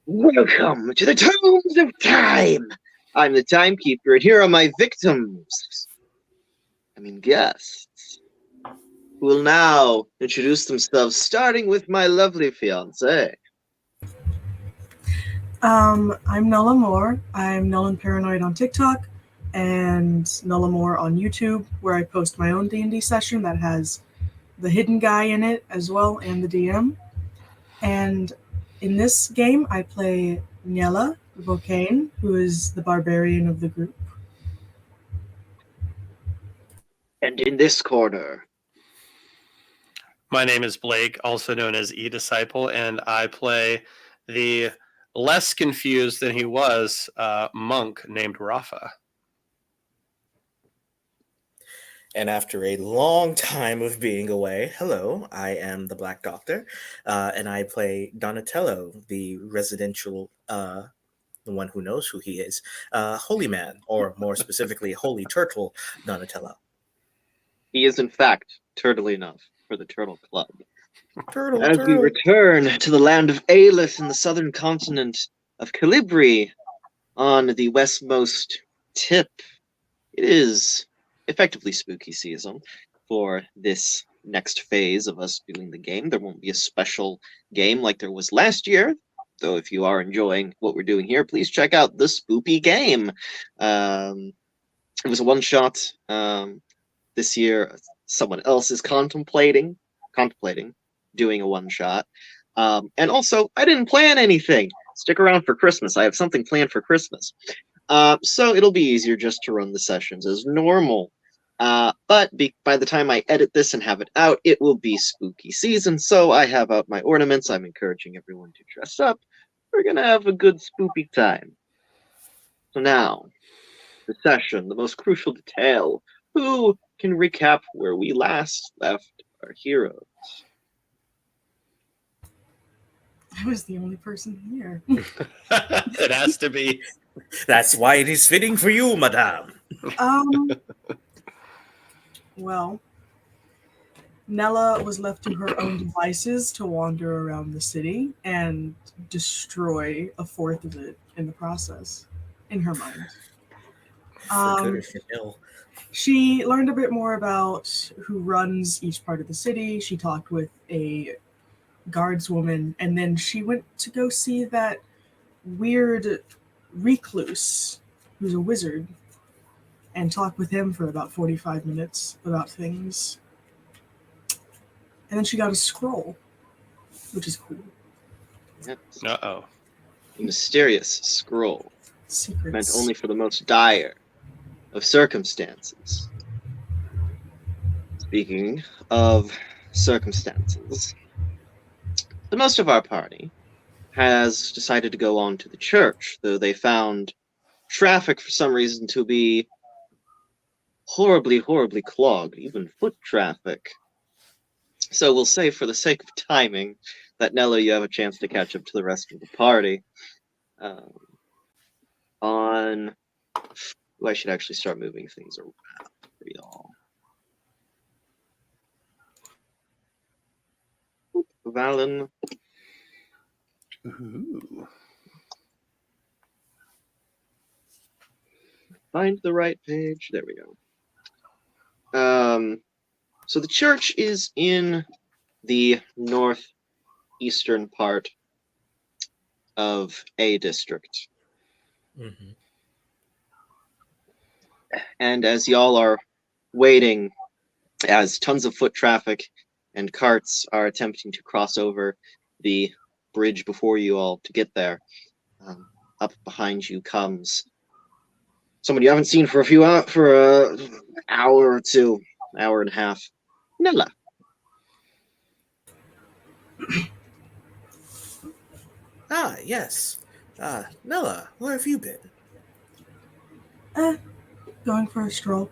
Welcome to the Tomes of Time! I'm the timekeeper, and here are my victims. Guests, who will now introduce themselves, starting with my lovely fiancée. I'm Nulla Moore. I'm Nullan Paranoid on TikTok and Nulla Moore on YouTube, where I post my own D&D session that has the hidden guy in it as well and the DM. And in this game, I play Niela Vokane, who is the barbarian of the group. And in this corner, My name is Blake, also known as E-Disciple, and I play the less confused than he was monk named Rafa. And after a long time of being away, hello, I am the Black Doctor, and I play Donatello, the residential, the one who knows who he is, Holy Man, or more specifically, Holy Turtle Donatello. he is in fact turtle enough for the Turtle Club. Turtle, As we return to the land of Aelith in the southern continent of Calibri, on the westmost tip, it is effectively spooky season for this next phase of us doing the game. There won't be a special game like there was last year, though if you are enjoying what we're doing here, please check out the Spoopy Game. It was a one-shot. This year, someone else is contemplating doing a one-shot. And also, I didn't plan anything. Stick around for Christmas. I have something planned for Christmas. So it'll be easier just to run the sessions as normal. But by the time I edit this and have it out, it will be spooky season. So I have out my ornaments. I'm encouraging everyone to dress up. We're going to have a good spoopy time. So now, the session, the most crucial detail. Who can recap where we last left our heroes? I was the only person here. It has to be. That's why it is fitting for you, madame. Well, Nella was left to her own devices to wander around the city and destroy a fourth of it in the process, in her mind. For good or for ill. She learned a bit more about who runs each part of the city. She talked with a guardswoman, and then she went to go see that weird recluse who's a wizard and talk with him for about 45 minutes about things. And then she got a scroll, which is cool. Yes. Uh-oh. A mysterious scroll, Secrets. meant only for the most dire of circumstances. Speaking of circumstances, the most of our party has decided to go on to the church, though they found traffic for some reason to be horribly, horribly clogged, even foot traffic. So we'll say, for the sake of timing, that Nello, you have a chance to catch up to the rest of the party. I should actually start moving things around for y'all. Valen. Ooh. Find the right page. There we go. So the church is in the northeastern part of A district. Mm-hmm. And as y'all are waiting, as tons of foot traffic and carts are attempting to cross over the bridge before you all to get there, up behind you comes someone you haven't seen for an hour or two, hour and a half. Nella. Yes. Nella, where have you been? Going for a stroll.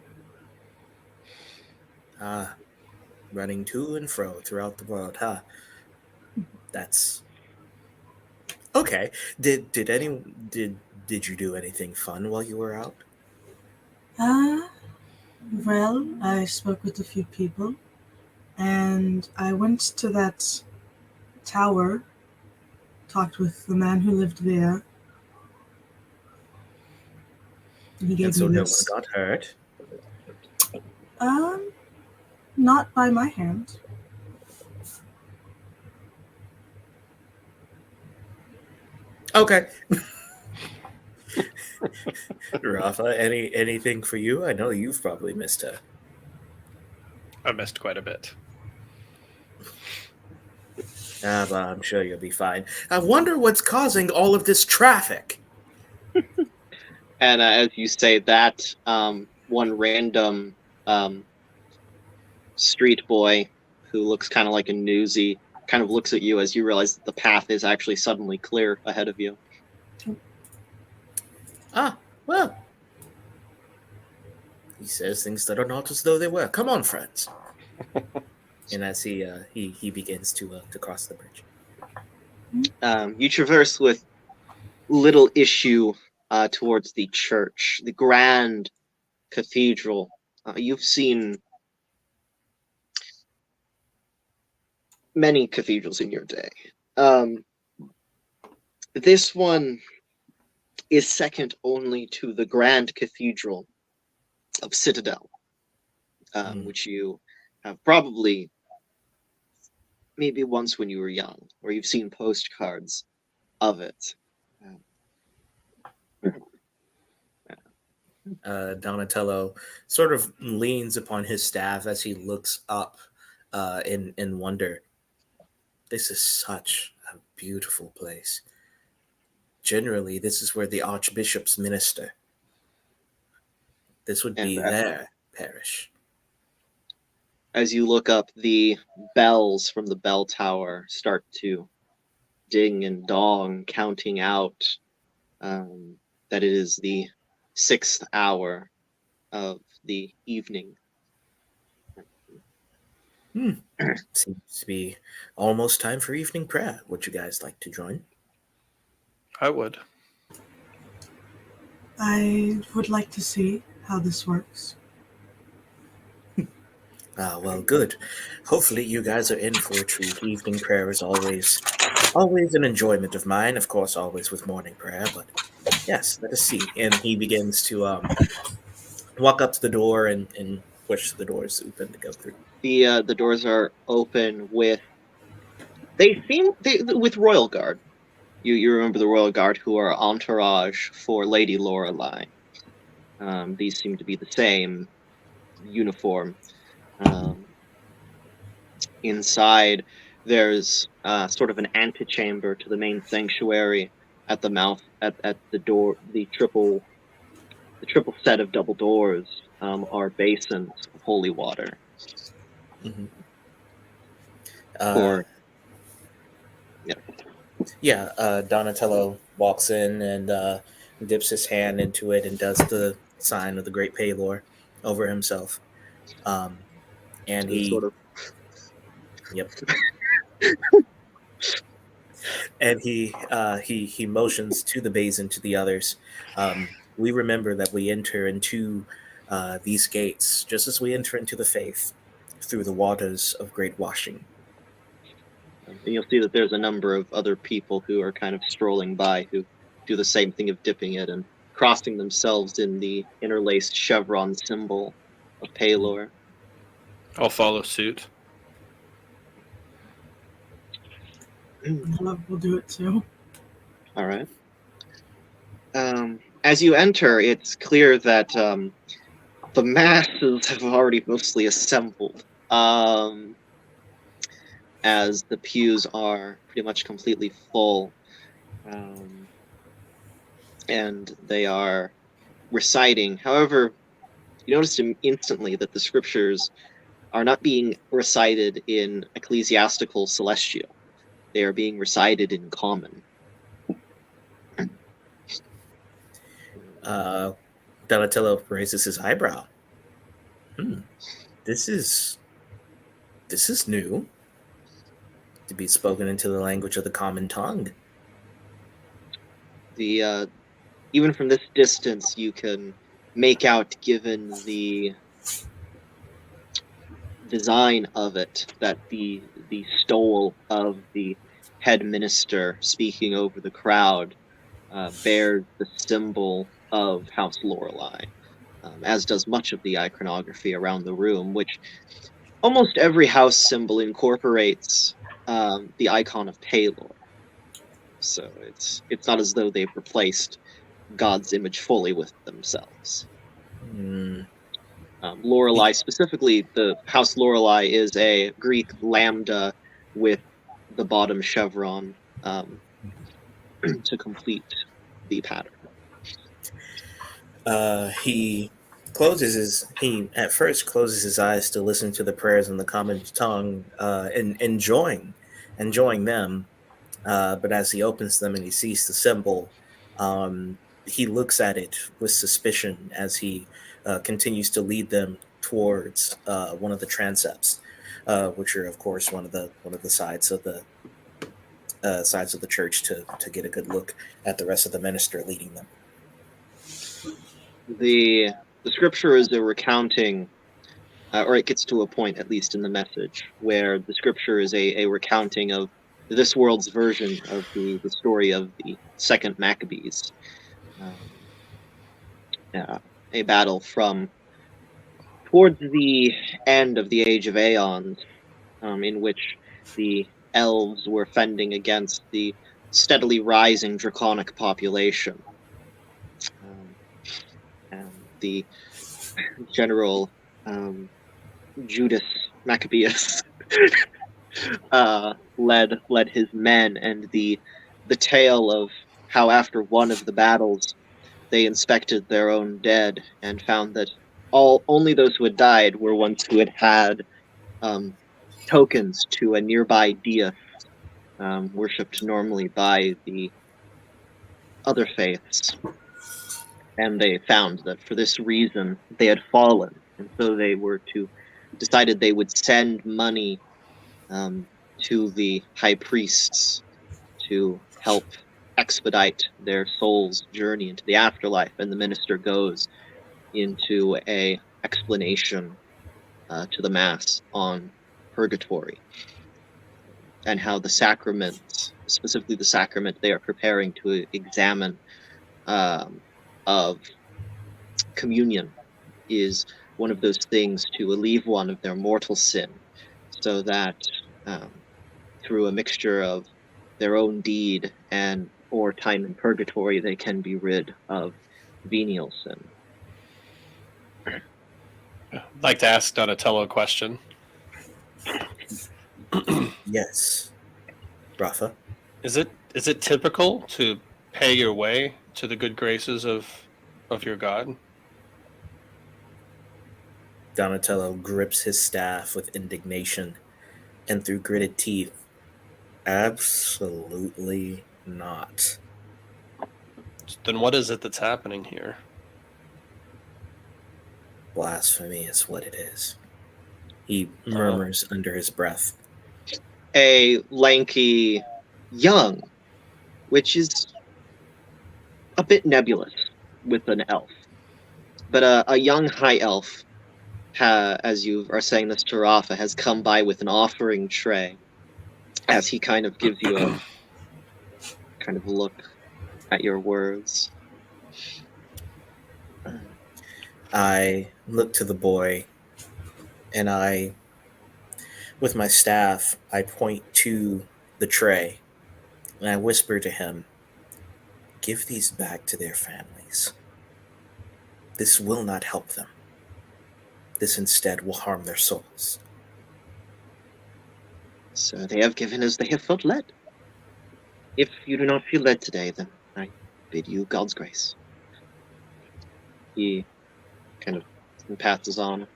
Running to and fro throughout the world, huh? That's okay. Did you do anything fun while you were out? Well, I spoke with a few people, and I went to that tower talked with the man who lived there. He gave And so me no one this. got hurt. Not by my hand. Okay. Rafa, anything for you? I know you've probably missed her. I missed quite a bit. But I'm sure you'll be fine. I wonder what's causing all of this traffic. And as you say that, one random street boy who looks kind of like a newsie kind of looks at you as you realize that the path is actually suddenly clear ahead of you. Ah, well. He says things that are not as though they were. Come on, friends. And as he begins to cross the bridge. You traverse with little issue towards the church, the grand cathedral. You've seen many cathedrals in your day. This one is second only to the Grand Cathedral of Citadel, which you have probably maybe once when you were young, or you've seen postcards of it. Donatello sort of leans upon his staff as he looks up in wonder. This is such a beautiful place. Generally, this is where the archbishops minister. This would be their parish. As you look up, the bells from the bell tower start to ding and dong, counting out that it is the 6th hour of the evening. Seems to be almost time for evening prayer. Would you guys like to join? I would. I would like to see how this works. Well, good. Hopefully you guys are in for a treat. Evening prayer is always an enjoyment of mine. Of course, always with morning prayer, but yes, let us see. And he begins to walk up to the door and push the doors open to go through. The doors are open with with Royal Guard. You remember the Royal Guard, who are entourage for Lady Lorelei. These seem to be the same uniform. Inside, there's sort of an antechamber to the main sanctuary. At the mouth, at the door, the triple set of double doors are basins of holy water. Mm-hmm. Donatello walks in and dips his hand into it and does the sign of the Great Paylor over himself. And he sort of... Yep. And he motions to the basin to the others. We remember that we enter into these gates just as we enter into the faith through the waters of great washing. And you'll see that there's a number of other people who are kind of strolling by who do the same thing of dipping it and crossing themselves in the interlaced chevron symbol of Paylor. I'll follow suit. We'll do it too. All right. As you enter, it's clear that the masses have already mostly assembled, as the pews are pretty much completely full, and they are reciting. However, you notice instantly that the scriptures are not being recited in ecclesiastical celestial. They are being recited in common. Donatello raises his eyebrow. This is new. To be spoken into the language of the common tongue. Even from this distance, you can make out, given the design of it, that the stole of the head minister speaking over the crowd bears the symbol of House Lorelei, as does much of the iconography around the room, which almost every house symbol incorporates the icon of Palor. So it's not as though they've replaced God's image fully with themselves. Mm, Lorelei, specifically, the House Lorelei is a Greek lambda with the bottom chevron to complete the pattern. He at first closes his eyes to listen to the prayers in the common tongue, and enjoying them. But as he opens them and he sees the symbol, he looks at it with suspicion as he continues to lead them towards one of the transepts, which are, of course, one of the sides of the church to get a good look at the rest of the minister leading them. The scripture is a recounting, or it gets to a point, at least in the message, where the scripture is a recounting of this world's version of the story of the second Maccabees, a battle from towards the end of the Age of Aeons, in which the elves were fending against the steadily rising draconic population. And the general Judas Maccabeus led his men, and the tale of how after one of the battles they inspected their own dead and found that only those who had died were ones who had tokens to a nearby deity worshipped normally by the other faiths. And they found that for this reason they had fallen, and so they decided they would send money to the high priests to help expedite their soul's journey into the afterlife. And the minister goes into a explanation to the mass on purgatory and how the sacraments, specifically the sacrament they are preparing to examine of communion, is one of those things to relieve one of their mortal sin, so that through a mixture of their own deed or time in purgatory, they can be rid of venial sin. I'd like to ask Donatello a question. Yes, Rafa. Is it typical to pay your way to the good graces of your god? Donatello grips his staff with indignation, and through gritted teeth, absolutely not. Then what is it that's happening here? Blasphemy is what it is. He murmurs under his breath. A lanky young, which is a bit nebulous with an elf, but a young high elf, as you are saying this to Rafa, has come by with an offering tray, as he kind of gives you a kind of look at your words. I look to the boy, and with my staff, I point to the tray, and I whisper to him, "Give these back to their families. This will not help them. This instead will harm their souls." So they have given as they have felt led. If you do not feel led today, then I bid you God's grace. He kind of passes on.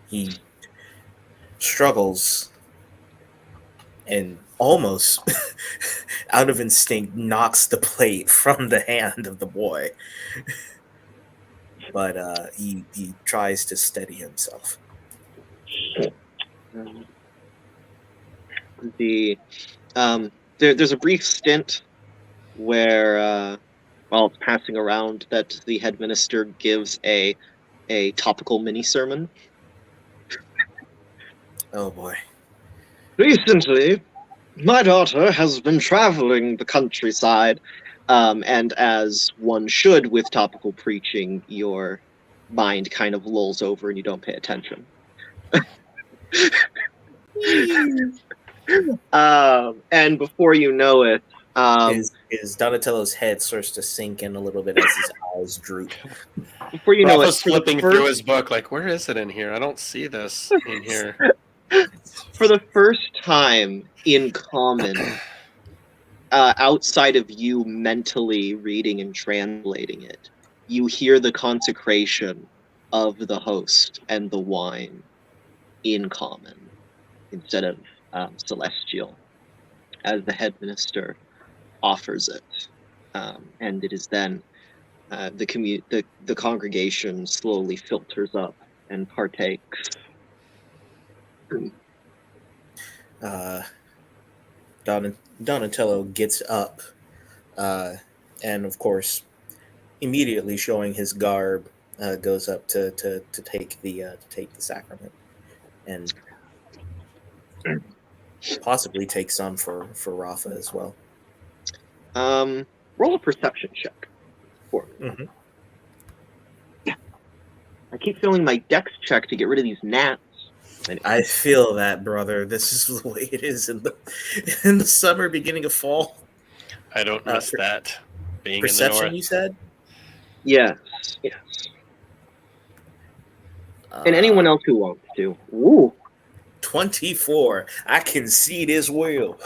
He struggles and almost, out of instinct, knocks the plate from the hand of the boy. But he tries to steady himself. There's a brief stint where, while it's passing around, that the head minister gives a topical mini sermon. Oh boy. Recently, my daughter has been traveling the countryside, and as one should with topical preaching, your mind kind of lulls over and you don't pay attention. And before you know it, His Donatello's head starts to sink in a little bit as his eyes droop. before you know it, Rafa's flipping through his book like, where is it in here? I don't see this in here. for the first time in common, outside of you mentally reading and translating it, you hear the consecration of the host and the wine in common instead of celestial, as the head minister offers it, and it is then the congregation slowly filters up and partakes. Donatello gets up, and of course, immediately showing his garb, goes up to take the sacrament, and possibly take some for Rafa as well. Roll a perception check for me. Mhm. I keep failing my dex check to get rid of these gnats. I feel that, brother. This is the way it is in the summer, beginning of fall. I don't miss that. Being in the Perception, north. you said? Yes. And anyone else who wants to. Ooh. 24. I can see this wheel.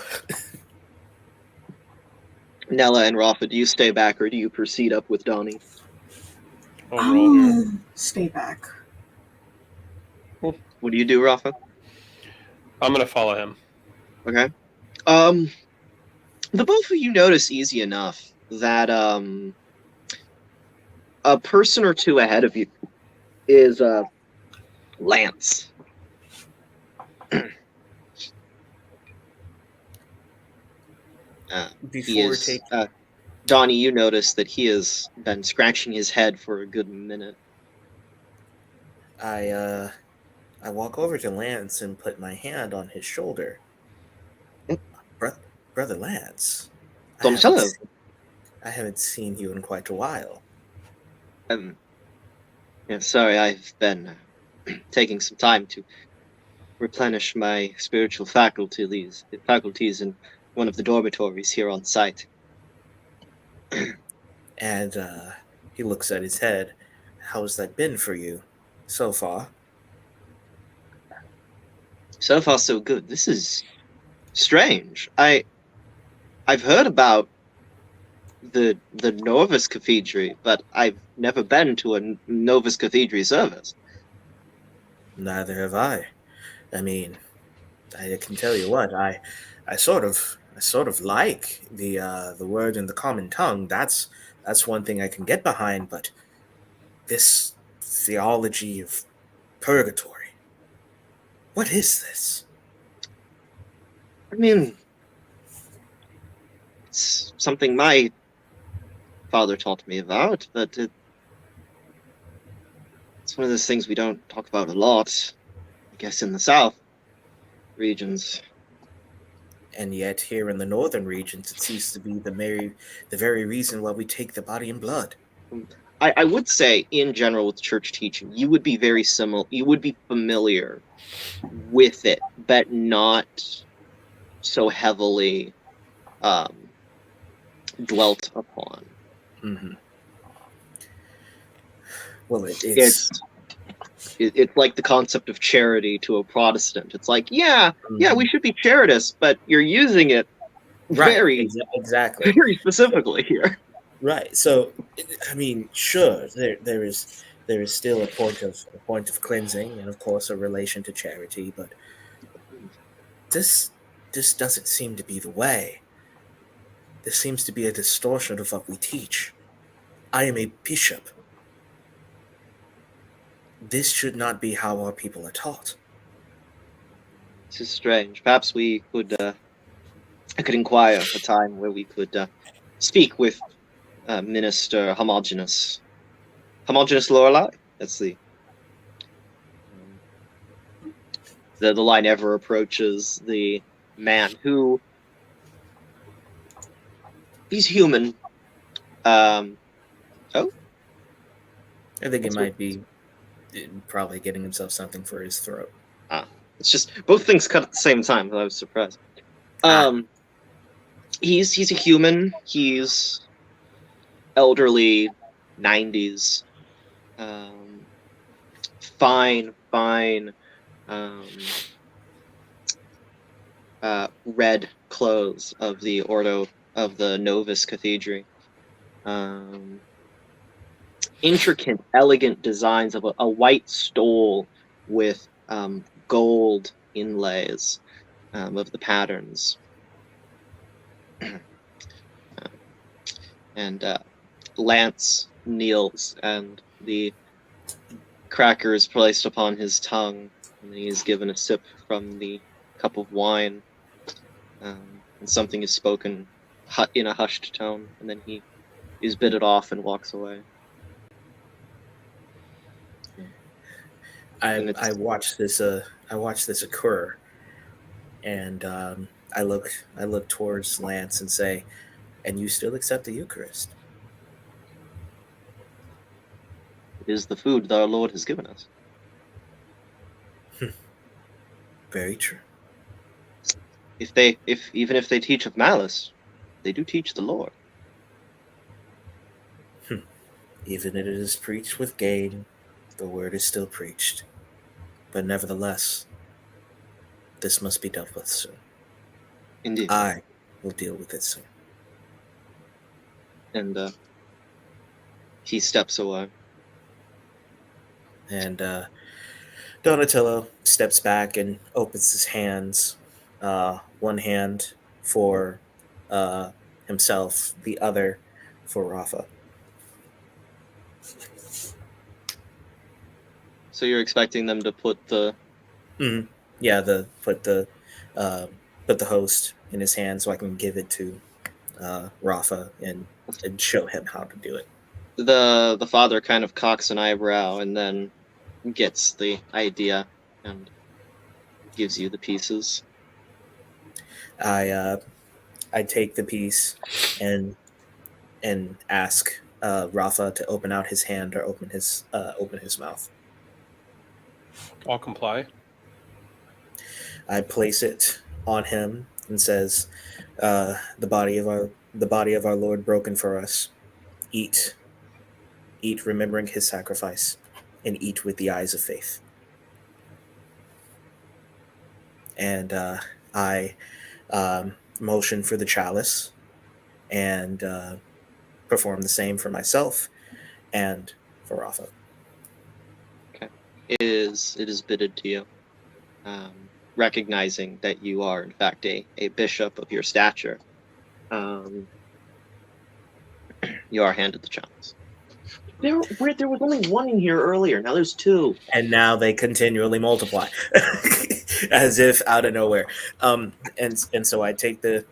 Nella and Rafa, do you stay back or do you proceed up with Donnie? Overall, Stay back. What do you do, Rafa? I'm going to follow him. Okay. The both of you notice easy enough that a person or two ahead of you is Lance. Donnie, you notice that he has been scratching his head for a good minute. I walk over to Lance and put my hand on his shoulder. Brother Lance, Donatello. I haven't seen you in quite a while. Yeah, sorry, I've been taking some time to replenish my spiritual faculties in one of the dormitories here on site. And he looks at his head. How's that been for you so far? So far, so good. This is strange. I've heard about the Novus Cathedral, but I've never been to a Novus Cathedral service. Neither have I. I mean, I can tell you what, I sort of like the word in the common tongue. That's one thing I can get behind, but this theology of purgatory, what is this? I mean, it's something my father taught me about, but it's one of those things we don't talk about a lot, I guess, in the South regions. And yet, here in the northern regions, it seems to be the very reason why we take the body and blood. I would say, in general, with church teaching, you would be very similar. You would be familiar with it, but not so heavily dwelt upon. Mm-hmm. Well, it's like the concept of charity to a Protestant. It's like, yeah, we should be charitous, but you're using it very specifically here. Right. So, I mean, sure, there is still a point of cleansing, and of course a relation to charity, but this doesn't seem to be the way. This seems to be a distortion of what we teach. I am a bishop. This should not be how our people are taught. This is strange. Perhaps we could I could inquire a time where we could speak with Minister Homogeneous Lorelei. That's the the line ever approaches the man who he's human. Oh, I think it That's might be probably getting himself something for his throat. it's just both things cut at the same time. I was surprised. He's a human. He's elderly, 90s. Fine, red clothes of the Ordo of the Novus Cathedral. Intricate, elegant designs of a white stole with gold inlays of the patterns. And Lance kneels, and the cracker is placed upon his tongue, and he is given a sip from the cup of wine, and something is spoken in a hushed tone, and then he is bidded off and walks away. And I watched this occur, and I look towards Lance and say, "And you still accept the Eucharist?" It is the food that our Lord has given us. Very true. Even if they teach of malice, they do teach the Lord. Even if it is preached with gain, the word is still preached. But nevertheless, this must be dealt with soon. Indeed. I will deal with it soon. And he steps away. And Donatello steps back and opens his hands. One hand for himself, the other for Rafa. So you're expecting them to put the... Mm-hmm. Yeah, put the host in his hand so I can give it to Rafa and show him how to do it. The father kind of cocks an eyebrow and then gets the idea and gives you the pieces. I take the piece and ask Rafa to open out his hand or open his mouth. I'll comply. I place it on him and says, "The body of our Lord broken for us. Eat, remembering His sacrifice, and eat with the eyes of faith." And I motion for the chalice and perform the same for myself and for Rafa. Okay, it is bidded to you, recognizing that you are in fact a bishop of your stature. You are handed the chalice. There was only one in here earlier. Now there's two. And now they continually multiply, as if out of nowhere. And so I take the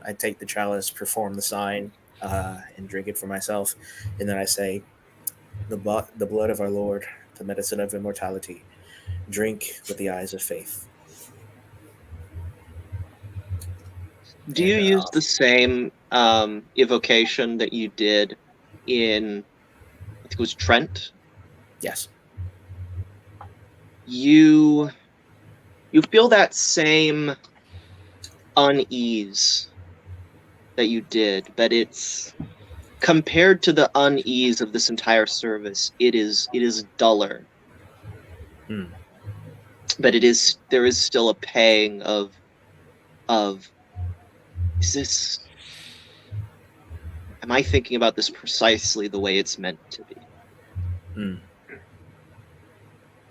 chalice, perform the sign, and drink it for myself, and then I say, the blood of our Lord, the medicine of immortality. Drink with the eyes of faith. Do you use the same evocation that you did in, I think it was Trent? Yes. You feel that same unease that you did, but it's compared to the unease of this entire service, it is duller. But there is still a pang of am I thinking about this precisely the way it's meant to be?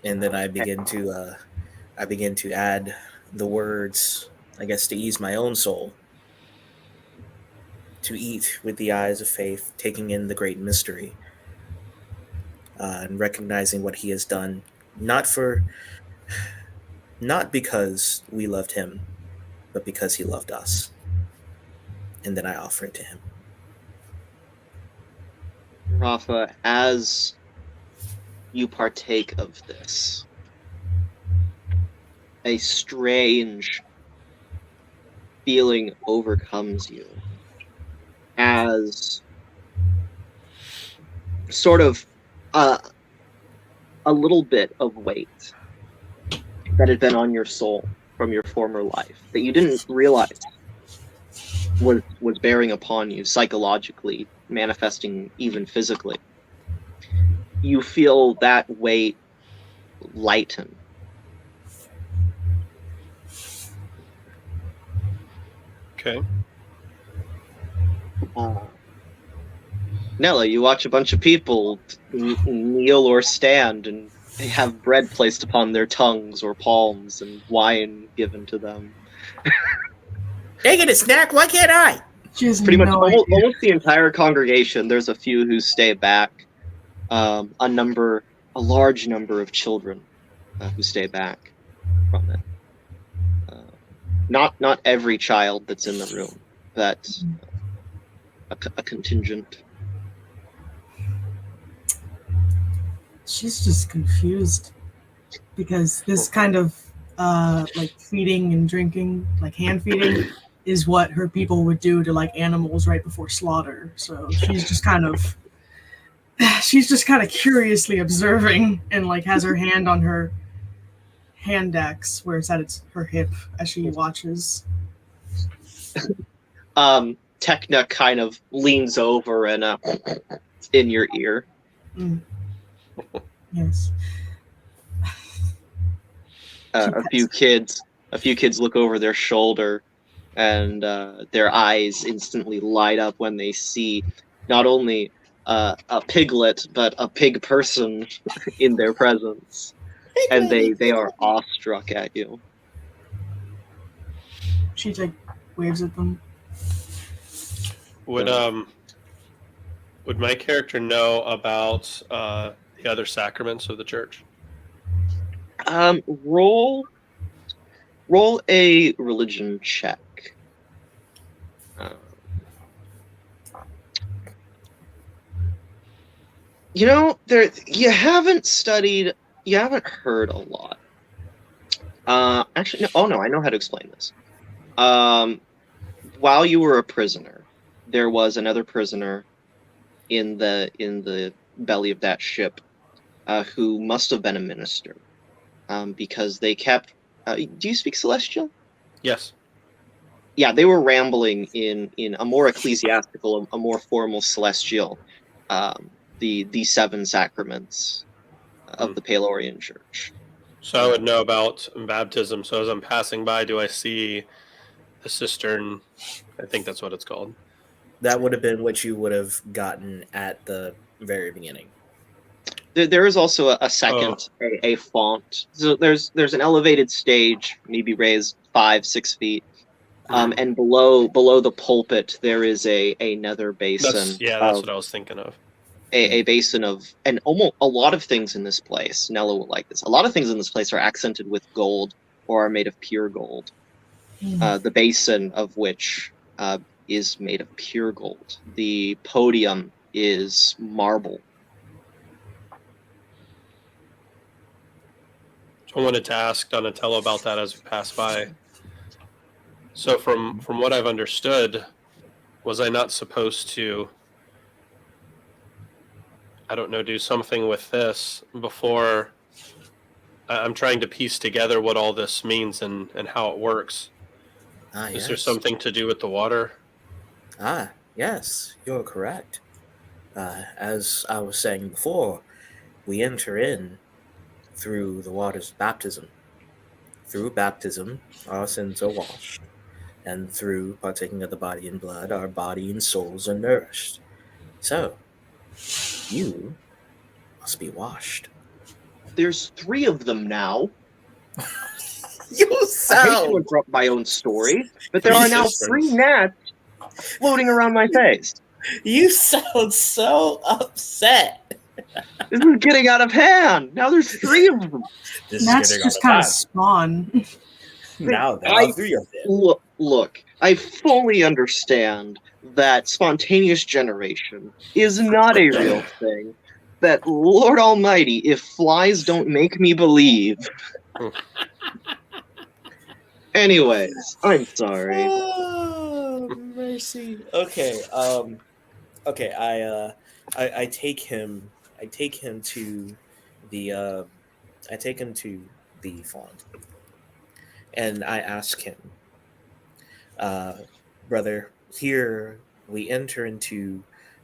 And then I begin to add the words, I guess, to ease my own soul. To eat with the eyes of faith, taking in the great mystery, and recognizing what He has done, not because we loved Him, but because He loved us. And then I offer it to Him. Rafa, as you partake of this, a strange feeling overcomes you as sort of a little bit of weight that had been on your soul from your former life that you didn't realize was bearing upon you psychologically, manifesting even physically. You feel that weight lighten. Okay. Nella, you watch a bunch of people kneel or stand and have bread placed upon their tongues or palms and wine given to them. They get a snack, why can't I? She has Pretty much no almost idea. the entire congregation. There's a few who stay back. A large number of children who stay back from it. Not every child that's in the room, but a contingent. She's just confused because this kind of like feeding and drinking, like hand feeding, is what her people would do to like animals right before slaughter. So she's just kind of curiously observing and like has her hand on her hand axe where it's at her hip as she watches. Tekna kind of leans over and in your ear. Mm. Yes. A few kids look over their shoulder, and their eyes instantly light up when they see not only a piglet but a pig person in their presence, and they are awestruck at you. She like waves at them. Would my character know about the other sacraments of the church? Roll a religion check. You know, you haven't heard a lot. Actually, no, oh no, I know how to explain this. While you were a prisoner, there was another prisoner in the belly of that ship who must have been a minister, because they kept. Do you speak Celestial? Yes. Yeah, they were rambling in a more ecclesiastical, a more formal Celestial, the seven sacraments of the Palorian Church. So I would know about baptism. So as I'm passing by, do I see the cistern? I think that's what it's called. That would have been what you would have gotten at the very beginning. There is also a second, a font. So there's an elevated stage, maybe raised 5-6 feet, and below the pulpit there is a nether basin. That's what I was thinking of. A basin of, and almost a lot of things in this place. Nella will like this. A lot of things in this place are accented with gold or are made of pure gold. The basin of which is made of pure gold. The podium is marble. I wanted to ask Donatello about that as we pass by. So from what I've understood, was I not supposed to, I don't know, do something with this before? I'm trying to piece together what all this means and how it works. Is there something to do with the water? Yes, you're correct. As I was saying before, we enter in through the waters of baptism. Through baptism, our sins are washed, and through partaking of the body and blood, our body and souls are nourished. So, you must be washed. There's 3 of them now. You I hate to sound... interrupt my own story, but there are now 3 gnats floating around my face. You sound so upset. This is getting out of hand. Now there's 3 of them. Gnats just kind of spawn. Now there are 3 of them. Look, I fully understand that spontaneous generation is not a real thing. That, Lord Almighty, if flies don't make me believe, Anyways, I'm sorry. Oh, mercy. Okay. Okay. I take him. I take him to the. I take him to the font, and I ask him, uh, brother, here we enter into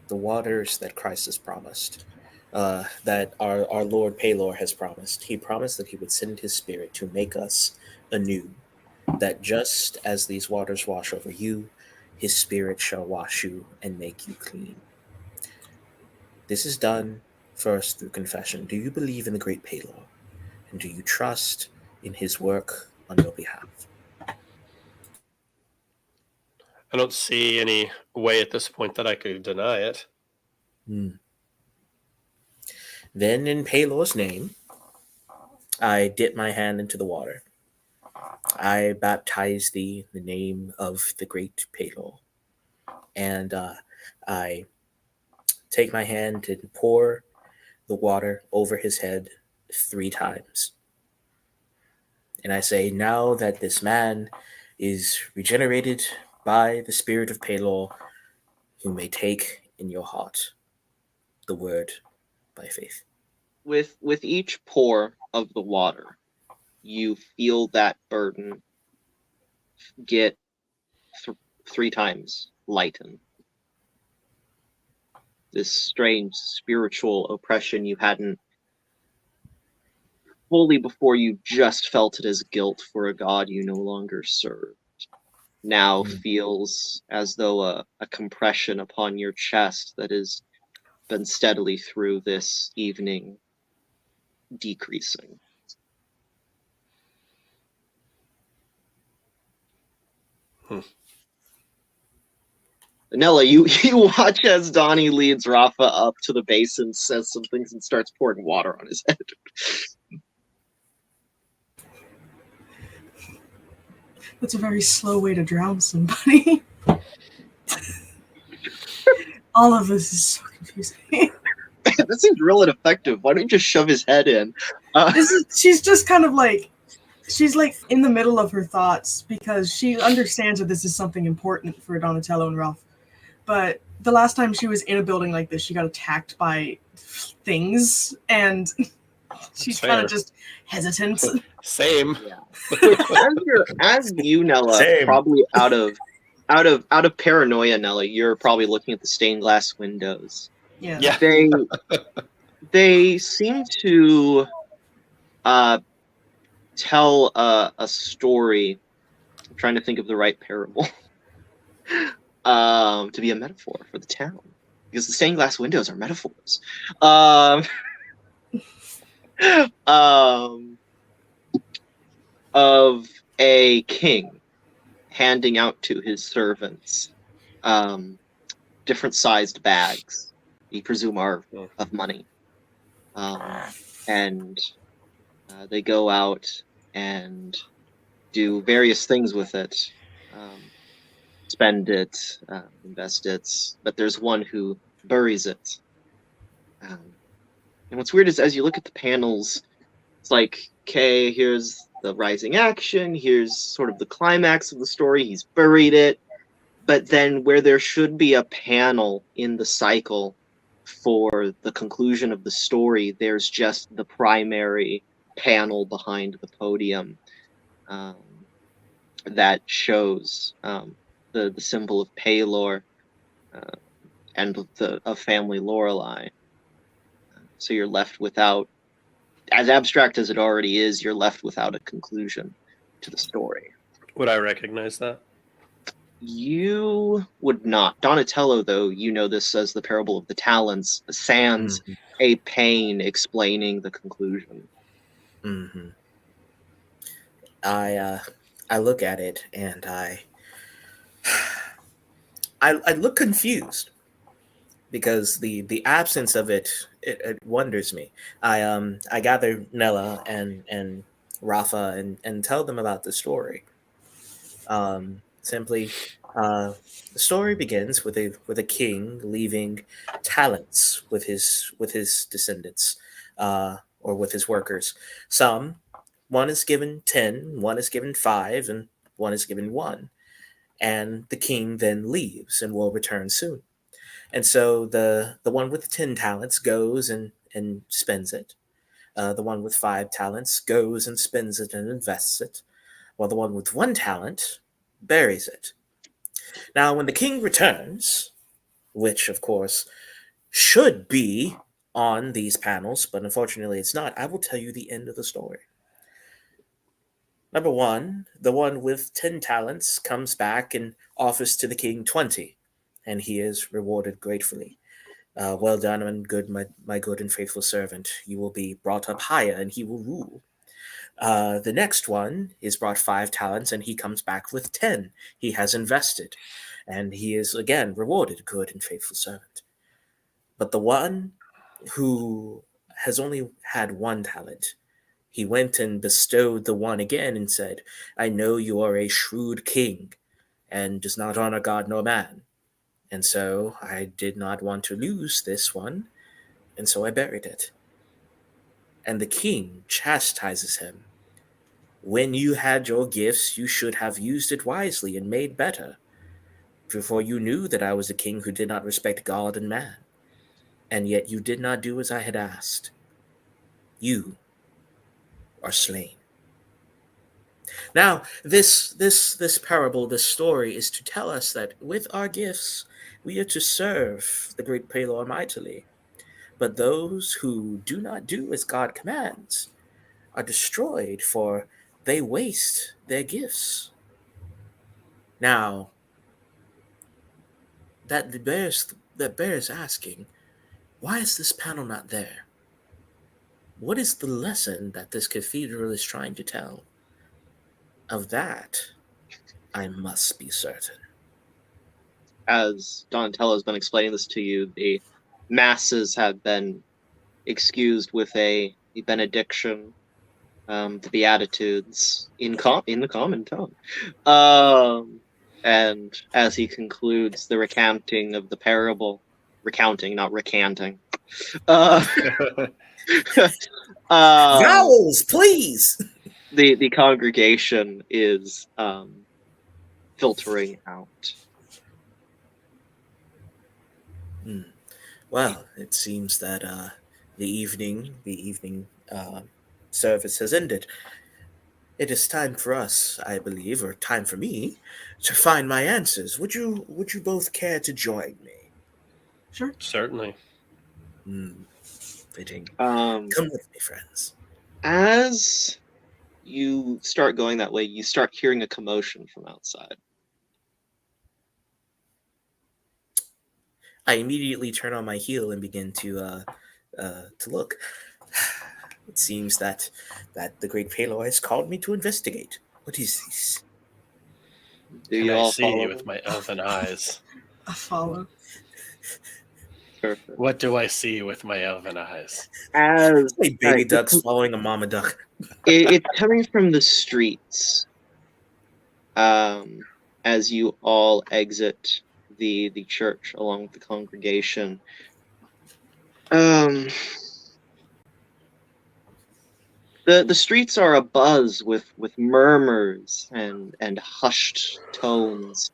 the waters that Christ has promised, that our Lord Palor has promised. He promised that he would send his spirit to make us anew, that just as these waters wash over you, his spirit shall wash you and make you clean. This is done first through confession. Do you believe in the great Palor? And do you trust in his work on your behalf? I don't see any way at this point that I could deny it. Hmm. Then, in Palor's name, I dip my hand into the water. I baptize thee in the name of the great Palor. And I take my hand and pour the water over his head 3 times. And I say, now that this man is regenerated by the spirit of Palor, you may take in your heart the word by faith. With each pour of the water, you feel that burden get 3 times lighten. This strange spiritual oppression you hadn't fully before, you just felt it as guilt for a god you no longer served, now feels as though a compression upon your chest that has been steadily through this evening decreasing. Nella, you watch as Donnie leads Rafa up to the basin, says some things, and starts pouring water on his head. That's a very slow way to drown somebody. All of this is so confusing. That seems real ineffective. Why don't you just shove his head in? She's just kind of like, she's like in the middle of her thoughts because she understands that this is something important for Donatello and Ralph. But the last time she was in a building like this, she got attacked by things, and she's kind of just hesitant. Same. Yeah. As you, Nella, Same. probably out of paranoia, Nella, you're probably looking at the stained glass windows. Yeah. They seem to tell a story. I'm trying to think of the right parable. To be a metaphor for the town, because the stained glass windows are metaphors. Of a king handing out to his servants different sized bags, we presume are of money, and they go out and do various things with it. Spend it, invest it, but there's one who buries it. And what's weird is as you look at the panels, it's like, okay, here's the rising action, here's sort of the climax of the story, he's buried it, but then where there should be a panel in the cycle for the conclusion of the story, there's just the primary panel behind the podium that shows the symbol of Palor and of family Lorelei. So you're left without, as abstract as it already is, you're left without a conclusion to the story. Would I recognize that? You would not. Donatello, though, you know this as the parable of the talents, sans a pain explaining the conclusion. Mm-hmm. I look at it and I look confused because the absence of it wonders me. I gather Nella and Rafa and tell them about the story. Simply, the story begins with a king leaving talents with his descendants, or with his workers. One is given 10, one is given 5, and one is given one. And the king then leaves and will return soon. And so the one with 10 talents goes and spends it. The one with 5 talents goes and spends it and invests it, while the one with 1 talent buries it. Now, when the king returns, which of course should be on these panels, but unfortunately it's not, I will tell you the end of the story. Number one, the one with 10 talents comes back and offers to the king 20, and he is rewarded gratefully. Well done, and good, my good and faithful servant. You will be brought up higher, and he will rule. The next one is brought 5 talents, and he comes back with 10. He has invested, and he is again rewarded, good and faithful servant. But the one who has only had 1 talent, he went and bestowed the one again and said, I know you are a shrewd king and does not honor God nor man. And so I did not want to lose this one, and so I buried it. And the king chastises him. When you had your gifts, you should have used it wisely and made better. For you knew that I was a king who did not respect God and man, and yet you did not do as I had asked. You are slain. Now, this parable, this story, is to tell us that with our gifts, we are to serve the great Palor mightily. But those who do not do as God commands are destroyed, for they waste their gifts. Now, that bears asking, why is this panel not there? What is the lesson that this cathedral is trying to tell? Of that, I must be certain. As Donatello has been explaining this to you, the masses have been excused with a benediction, the Beatitudes in the common tongue. And as he concludes the recounting of the parable, recounting, not recanting. Vowels, please! The congregation is filtering out. Well, it seems that the evening service has ended. It is time for us, I believe, or time for me, to find my answers. Would you both care to join me? Sure. Certainly. Fitting. Come with me, friends. As you start going that way, you start hearing a commotion from outside. I immediately turn on my heel and begin to look. It seems that the great Palor has called me to investigate. What is this? Can I see with my elven eyes? I follow. Perfect. What do I see with my elven eyes? As baby ducks following a mama duck. It's coming from the streets. As you all exit the church along with the congregation. The streets are abuzz with murmurs and hushed tones.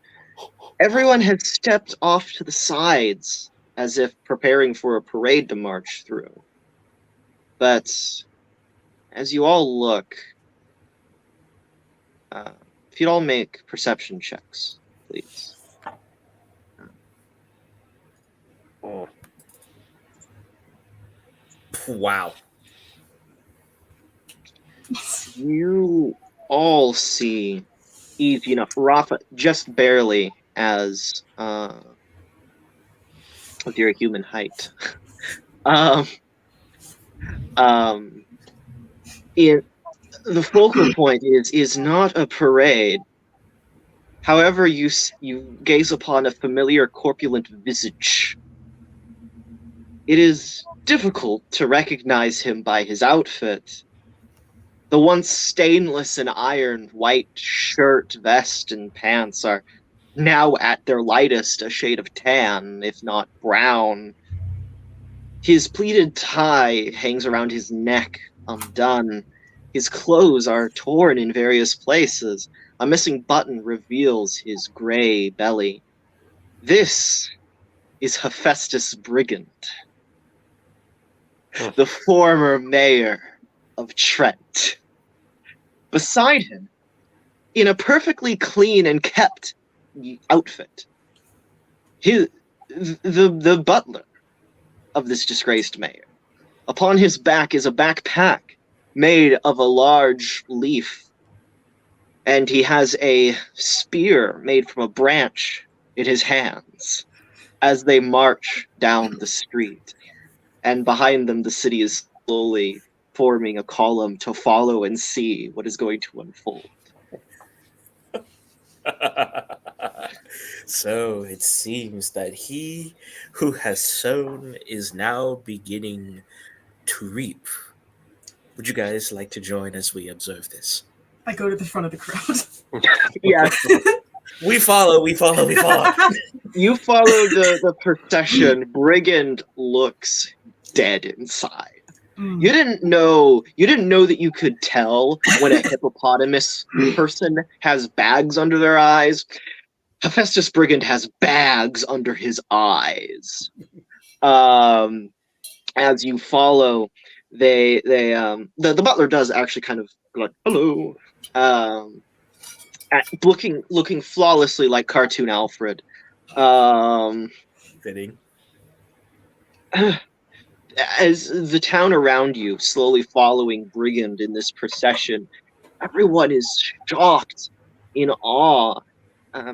Everyone has stepped off to the sides as if preparing for a parade to march through. But as you all look, if you'd all make perception checks, please. Oh. Wow. You all see easy enough. Rafa just barely as with your human height. The focal point is not a parade. However, you gaze upon a familiar corpulent visage. It is difficult to recognize him by his outfit. The once stainless and iron white shirt, vest, and pants are now at their lightest a shade of tan, if not brown. His pleated tie hangs around his neck, undone. His clothes are torn in various places, A missing button reveals his gray belly. This is Hephaestus Brigand, the former mayor of Trent. Beside him, in a perfectly clean and kept outfit, the butler of this disgraced mayor. Upon his back is a backpack made of a large leaf, and he has a spear made from a branch in his hands as they march down the street. And behind them, the city is slowly forming a column to follow and see what is going to unfold. So it seems that he who has sown is now beginning to reap. Would you guys like to join as we observe this? I go to the front of the crowd. Yeah, We follow. you follow the procession. Brigand looks dead inside. You didn't know that you could tell when a hippopotamus person has bags under their eyes. Hephaestus Brigand has bags under his eyes. As you follow, the butler does actually kind of go like, hello, looking flawlessly like cartoon Alfred. Fitting. As the town around you slowly following Brigand in this procession, everyone is shocked, in awe.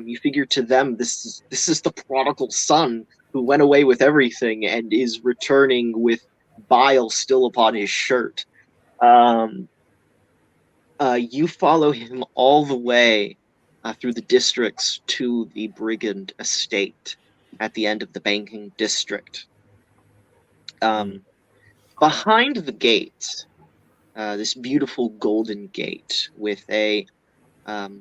You figure to them, this is the prodigal son who went away with everything and is returning with bile still upon his shirt. You follow him all the way through the districts to the Brigand estate at the end of the banking district. Behind the gate, this beautiful golden gate with a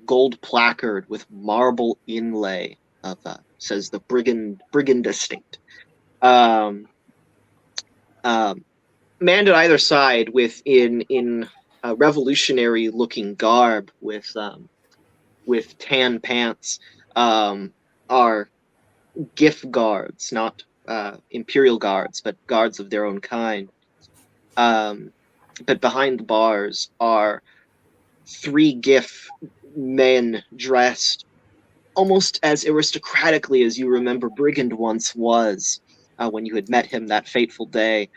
gold placard with marble inlay of says the Brigand estate. Manned at either side in a revolutionary looking garb with tan pants are gift guards, not imperial guards, but guards of their own kind. But behind the bars are 3 giff men dressed almost as aristocratically as you remember Brigand once was when you had met him that fateful day.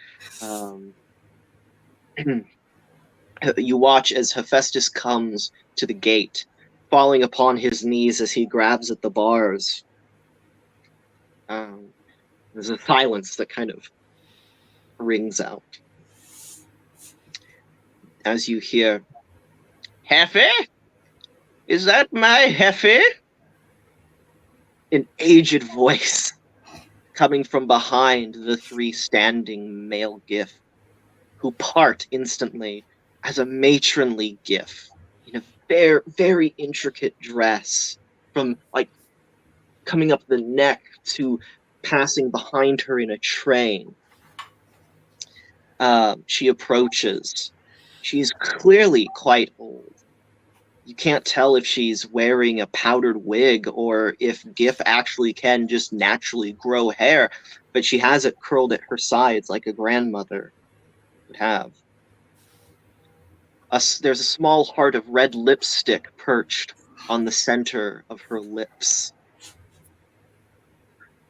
You watch as Hephaestus comes to the gate, falling upon his knees as he grabs at the bars. There's a silence that kind of rings out as you hear, "Hefe? Is that my Hefe?" An aged voice coming from behind the 3 standing male giff, who part instantly as a matronly giff in a very, very intricate dress, from like coming up the neck to passing behind her in a train. She approaches. She's clearly quite old. You can't tell if she's wearing a powdered wig or if Giff actually can just naturally grow hair, but she has it curled at her sides like a grandmother would have. There's a small heart of red lipstick perched on the center of her lips.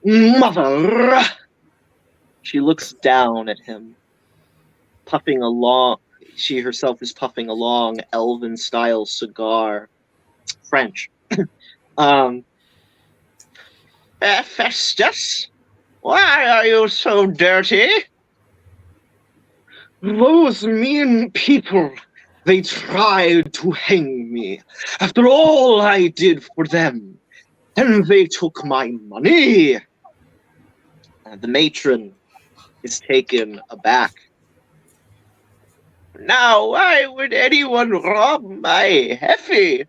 "Mother!" She looks down at him, puffing along. She herself is puffing a long elven-style cigar. French. "Festus, why are you so dirty?" "Those mean people, they tried to hang me after all I did for them, and they took my money." The matron is taken aback. "Now, why would anyone rob my Heffy?"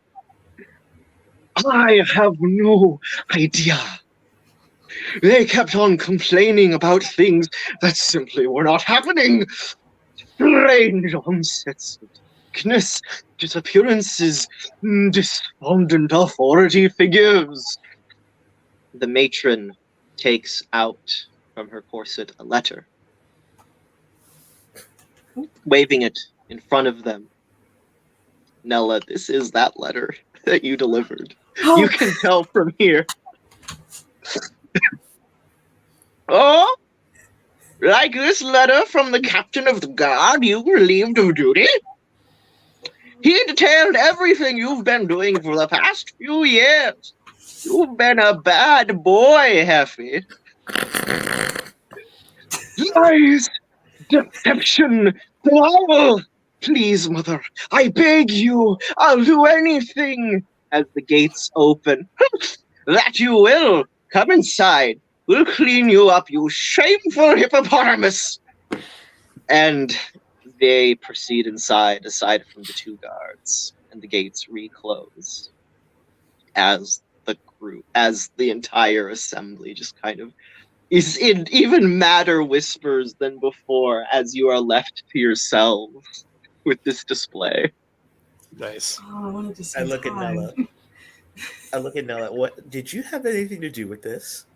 "I have no idea. They kept on complaining about things that simply were not happening. Strange, uncensored weakness, disappearances, despondent authority figures. The matron takes out from her corset a letter, waving it in front of them. Nella, this is that letter that you delivered. Oh. You can tell from here. Oh, like this letter from the captain of the guard you relieved of duty? He detailed everything you've been doing for the past few years. You've been a bad boy, Heffy. Lies, deception, denial. Please, mother, I beg you, I'll do anything. As the gates open, that you will. Come inside. We'll clean you up, you shameful hippopotamus. And they proceed inside, aside from the two guards, and the gates reclose as the entire assembly just kind of is in even madder whispers than before as you are left to yourselves with this display. Nice. Oh, I wanted to say I look at hi. Nella. What did you have anything to do with this?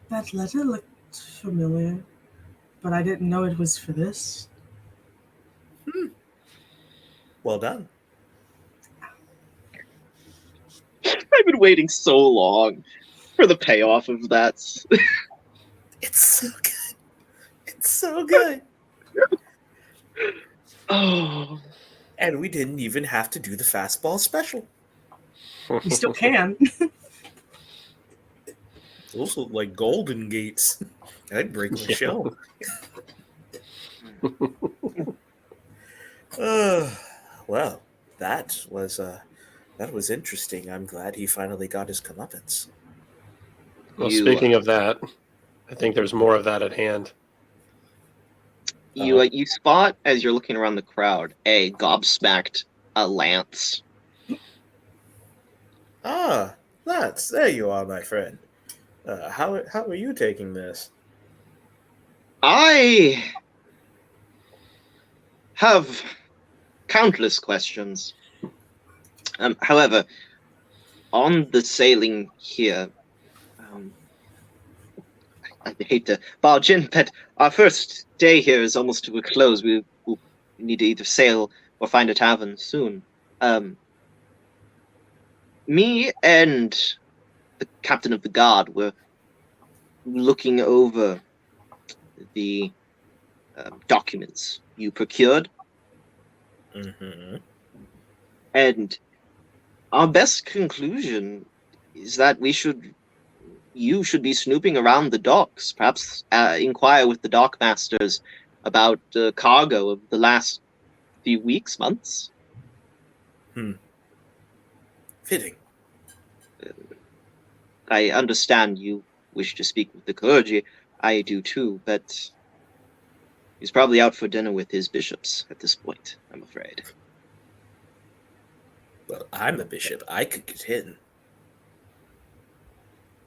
That letter looked familiar, but I didn't know it was for this. Well done. I've been waiting so long for the payoff of that. It's so good. It's so good. Oh, And we didn't even have to do the fastball special. You still can. Those look like golden gates. I'd break my shell. Well, that was interesting. I'm glad he finally got his comeuppance. Well, You, speaking of that, I think there's more of that at hand. you spot as you're looking around the crowd a gobsmacked Lance. Ah, Lance, there you are, my friend. How are you taking this? I have countless questions. However, on the sailing here, I hate to barge in, but our first day here is almost to a close. We will need to either sail or find a tavern soon. Me and the captain of the guard were looking over the documents you procured, Mm-hmm. and our best conclusion is that you should be snooping around the docks, perhaps inquire with the dockmasters about cargo of the last few weeks, months. Fitting. I understand you wish to speak with the clergy. I do too, but he's probably out for dinner with his bishops at this point, I'm afraid. Well, I'm a bishop. I could get in.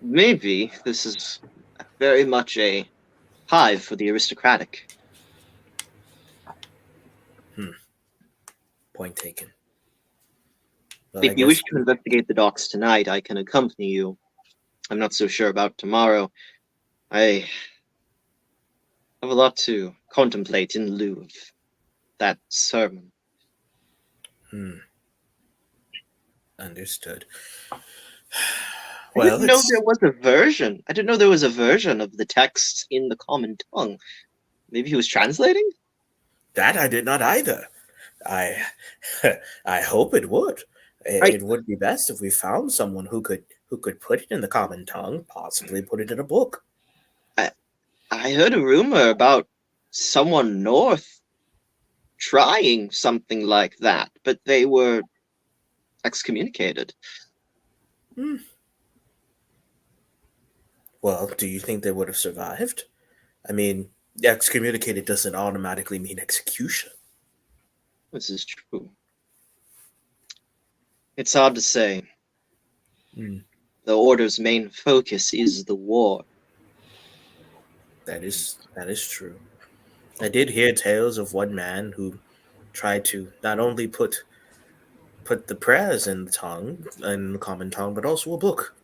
Maybe this is very much a hive for the aristocratic. Point taken. Well, I If you guess wish to investigate the docks tonight, I can accompany you. I'm not so sure about tomorrow. I have a lot to contemplate in lieu of that sermon. Understood. I Well, didn't know there was a version. I didn't know there was a version of the text in the common tongue. Maybe he was translating? that I did not either. I hope it would. It would be best if we found someone who could put it in the common tongue, possibly put it in a book. I heard a rumor about someone north trying something like that, but they were excommunicated. Well, do you think they would have survived? I mean, excommunicated doesn't automatically mean execution. This is true. It's hard to say. The Order's main focus is the war. That is true. I did hear tales of one man who try to not only put the prayers in the common tongue, but also a book.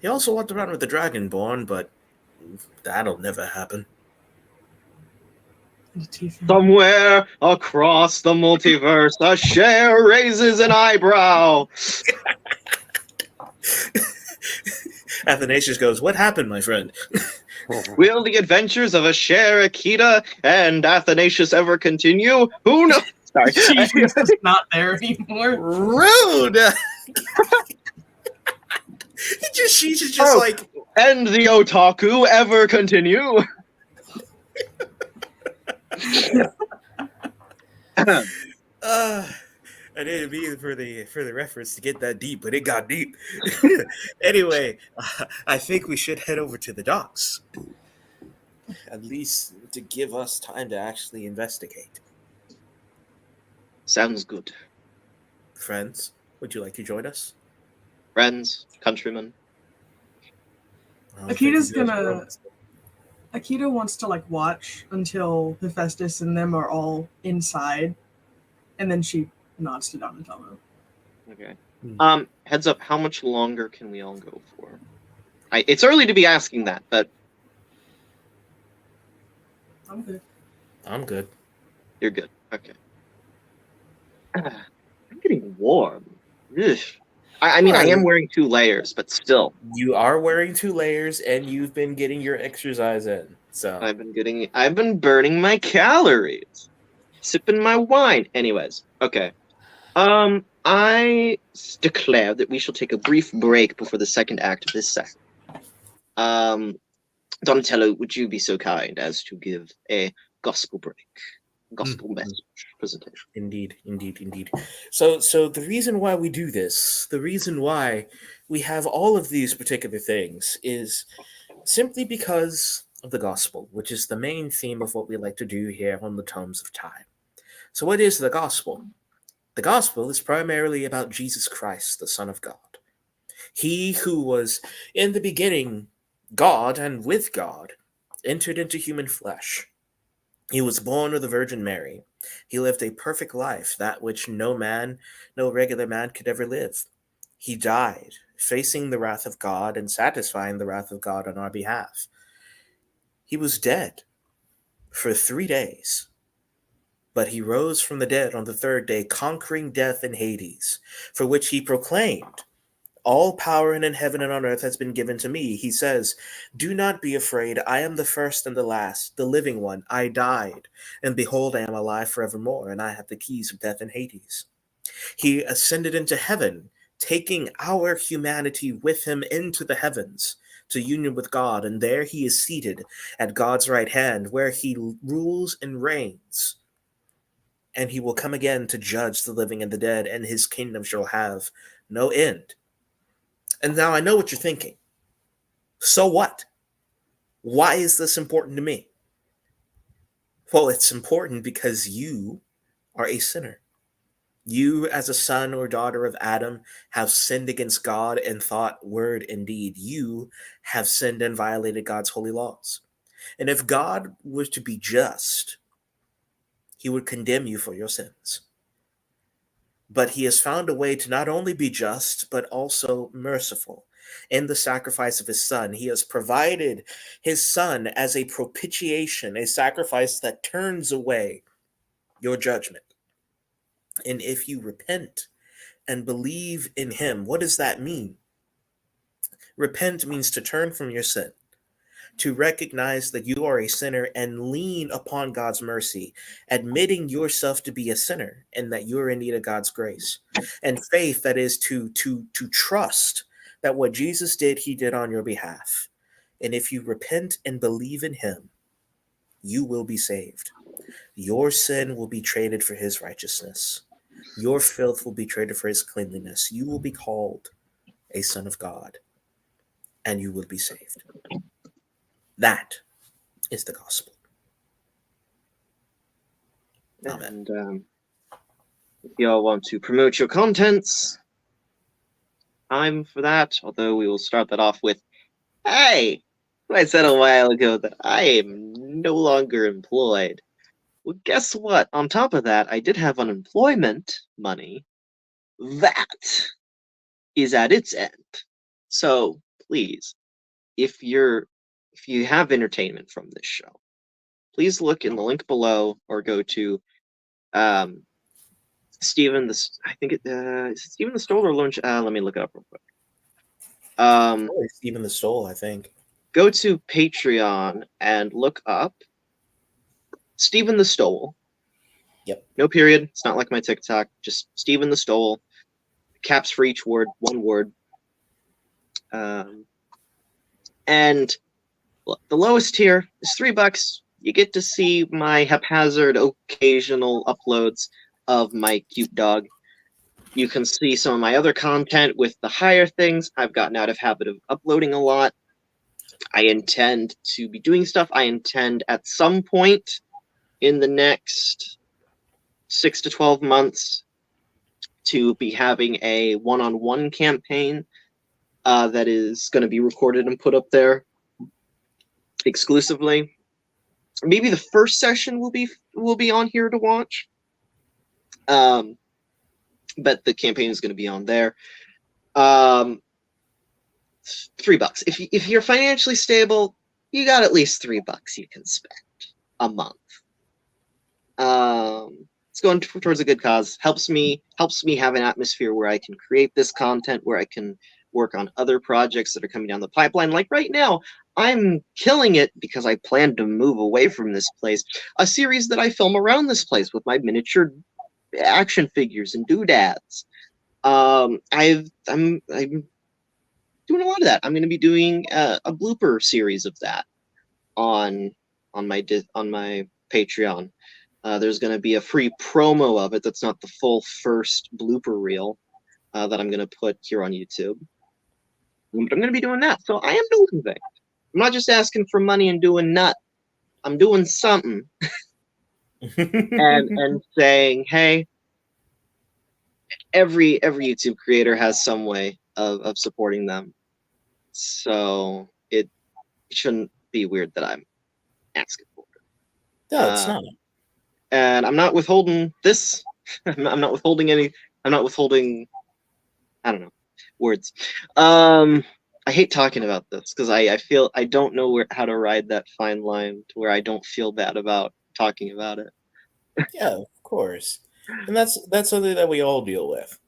He also walked around with the Dragonborn, but that'll never happen. Somewhere across the multiverse, a share raises an eyebrow. Athanasius goes, "What happened, my friend?" Will the adventures of a share Akita and Athanasius ever continue? Who knows? Sorry. She's just not there anymore. Rude. She's just like, and the otaku ever continue? I didn't mean for the reference to get that deep, but it got deep. Anyway, I think we should head over to the docks. At least to give us time to actually investigate. Sounds good. Friends, would you like to join us? Friends, countrymen. Akita wants to like watch until Hephaestus and them are all inside, and then she nods to Donatello. Okay. Heads up, how much longer can we all go for? It's early to be asking that, but I'm good. I'm good. You're good. Okay. I'm getting warm. Ugh. I mean, I am wearing 2 layers, but still. You are wearing 2 layers, and you've been getting your exercise in. So I've been burning my calories, sipping my wine. Anyways, okay. I declare that we shall take a brief break before the second act of this session. Donatello, would you be so kind as to give a gospel message presentation? Indeed. So the reason why we do this, the reason why we have all of these particular things is simply because of the gospel, which is the main theme of what we like to do here on the Tomes of Time. So what is the gospel? The gospel is primarily about Jesus Christ, the Son of God. He who was in the beginning God and with God entered into human flesh. He was born of the Virgin Mary. He lived a perfect life, that which no regular man could ever live. He died, facing the wrath of God and satisfying the wrath of God on our behalf. He was dead for 3 days, but he rose from the dead on the 3rd day, conquering death and Hades, for which he proclaimed, "All power in heaven and on earth has been given to me." He says, "Do not be afraid. I am the first and the last, the living one. I died, and behold, I am alive forevermore, and I have the keys of death and Hades." He ascended into heaven, taking our humanity with him into the heavens to union with God, and there he is seated at God's right hand, where he rules and reigns. And he will come again to judge the living and the dead, and his kingdom shall have no end. And now I know what you're thinking. So what? Why is this important to me? Well, it's important because you are a sinner. You, as a son or daughter of Adam, have sinned against God in thought, word, and deed. You have sinned and violated God's holy laws. And if God was to be just, he would condemn you for your sins. But he has found a way to not only be just, but also merciful. In the sacrifice of his son, he has provided his son as a propitiation, a sacrifice that turns away your judgment. And if you repent and believe in him, what does that mean? Repent means to turn from your sin, to recognize that you are a sinner and lean upon God's mercy, admitting yourself to be a sinner and that you're in need of God's grace. And faith, that is to trust that what Jesus did, he did on your behalf. And if you repent and believe in him, you will be saved. Your sin will be traded for his righteousness. Your filth will be traded for his cleanliness. You will be called a son of God, and you will be saved. That is the gospel. Amen. And if y'all want to promote your contents, time for that. Although we will start that off with, hey, I said a while ago that I am no longer employed. Well, guess what? On top of that, I did have unemployment money. That is at its end. So please, if you have entertainment from this show, please look in the link below or go to Stephen the I think it is it Stephen the Stoll or Lunch. Let me look it up real quick. Probably Stephen the Stoll, I think. Go to Patreon and look up Stephen the Stoll. Yep. No period. It's not like my TikTok. Just Stephen the Stoll. Caps for each word, one word. And look, the lowest tier is $3. You get to see my haphazard, occasional uploads of my cute dog. You can see some of my other content with the higher things. I've gotten out of habit of uploading a lot. I intend to be doing stuff. I intend at some point in the next 6 to 12 months to be having a one-on-one campaign that is going to be recorded and put up there exclusively. Maybe the first session will be on here to watch. But the campaign is going to be on there. $3. If you're financially stable, you got at least $3 you can spend a month. It's going towards a good cause. Helps me have an atmosphere where I can create this content, where I can work on other projects that are coming down the pipeline. Like right now, I'm killing it because I plan to move away from this place. A series that I film around this place with my miniature action figures and doodads. I'm doing a lot of that. I'm going to be doing a blooper series of that on my Patreon. There's going to be a free promo of it that's not the full first blooper reel that I'm going to put here on YouTube. But I'm going to be doing that. So I am doing things. I'm not just asking for money and doing nut. I'm doing something. and saying, hey, every YouTube creator has some way of supporting them. So it shouldn't be weird that I'm asking for it. No, it's not. And I'm not withholding this. I'm not withholding any. I'm not withholding. I don't know words. I hate talking about this because I feel I don't know how to ride that fine line to where I don't feel bad about talking about it. Yeah, of course. And that's something that we all deal with.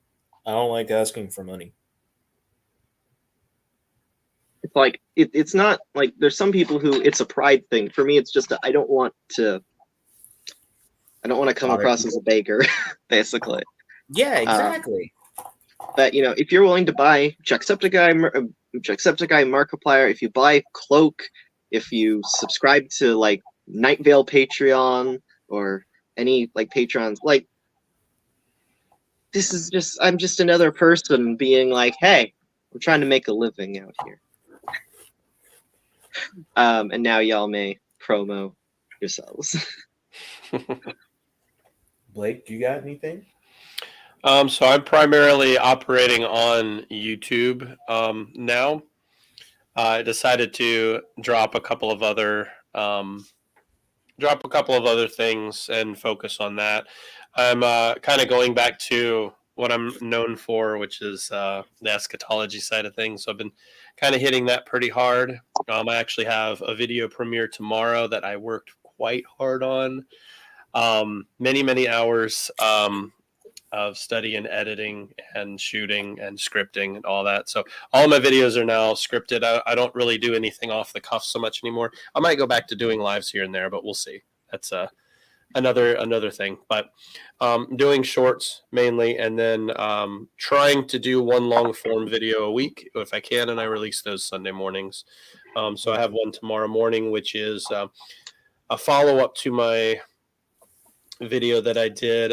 I don't like asking for money. It's like it's not like there's some people who it's a pride thing. For me, it's just I don't want to come across as a beggar, basically. Yeah, exactly. But if you're willing to buy Jacksepticeye Markiplier, if you buy Cloak, if you subscribe to like Night Vale Patreon or any like Patrons, like this is just I'm just another person being like, hey, I'm trying to make a living out here. And now y'all may promo yourselves. Blake, do you got anything? So I'm primarily operating on YouTube now. I decided to drop a couple of other things and focus on that. I'm kind of going back to what I'm known for, which is the eschatology side of things. So I've been kind of hitting that pretty hard. I actually have a video premiere tomorrow that I worked quite hard on. Many hours of study and editing and shooting and scripting and all that. So all my videos are now scripted. I don't really do anything off the cuff so much anymore. I might go back to doing lives here and there, but we'll see. That's another thing. But doing shorts mainly, and then trying to do one long form video a week if I can, and I release those Sunday mornings. So I have one tomorrow morning, which is a follow-up to my video that I did,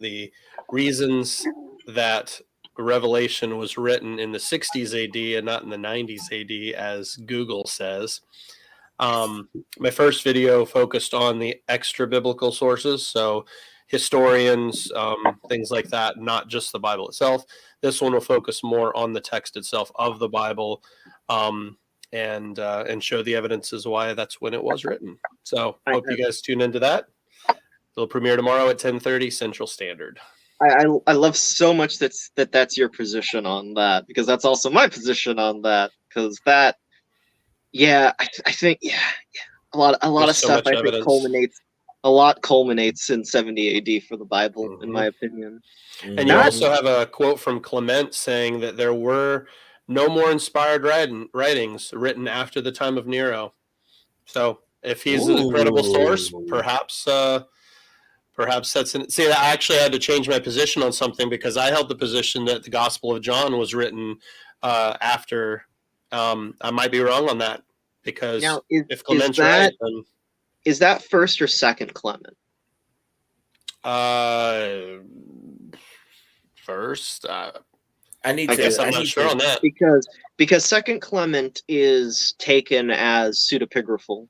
the reasons that Revelation was written in the 60s AD and not in the 90s AD, as Google says. My first video focused on the extra biblical sources, so historians, things like that, not just the Bible itself. This one will focus more on the text itself of the Bible, and show the evidences why that's when it was written. So hope you guys tune into that. It'll premiere tomorrow at 10:30 Central Standard. I love so much that's your position on that, because that's also my position on that, because that, yeah, I think, yeah, a lot There's of so stuff much I think evidence. culminates in 70 AD for the Bible, in my opinion. And you Not- also have a quote from Clement saying that there were no more inspired writings written after the time of Nero. So if he's a credible source, perhaps that's see. I actually had to change my position on something, because I held the position that the Gospel of John was written after. I might be wrong on that, because Now, if Clement's right, then is that first or second Clement? First. I need I to. guess I'm I not need sure to, on that. Because second Clement is taken as pseudepigraphal.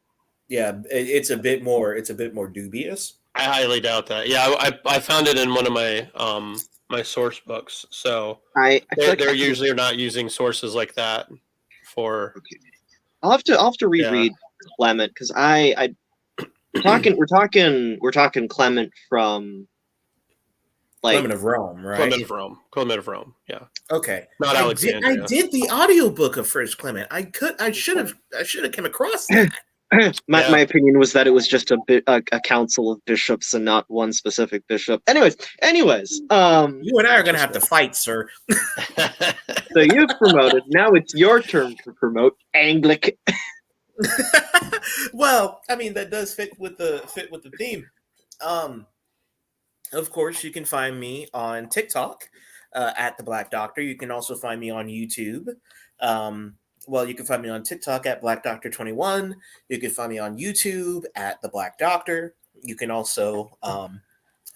Yeah, it's a bit more. It's a bit more dubious. I highly doubt that. Yeah, I found it in one of my my source books. So I feel like they're usually not using sources like that for. Okay. I'll have to reread Clement, because we're talking Clement from, like, Clement of Rome, right? Clement of Rome. Yeah. Okay. Not Alexandria. I did the audiobook of First Clement. I should have come across that. my opinion was that it was just a council of bishops and not one specific bishop. Anyways, You and I are gonna have to fight, sir. so you've promoted. Now it's your turn to promote Anglican. Well, I mean, that does fit with the theme. Of course, you can find me on TikTok at the Black Doctor. You can also find me on YouTube. Well, you can find me on TikTok at Black Doctor 21. You can find me on YouTube at the Black Doctor. You can also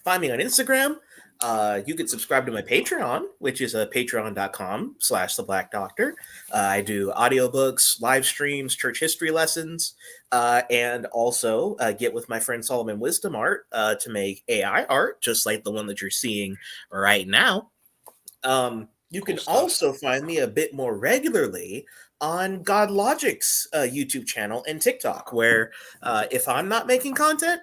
find me on Instagram. You can subscribe to my Patreon, which is patreon.com/the Black Doctor. I do audiobooks, live streams, church history lessons, and also get with my friend Solomon Wisdom Art to make AI art, just like the one that you're seeing right now. You can also find me a bit more regularly on God Logic's YouTube channel and TikTok, where if I'm not making content,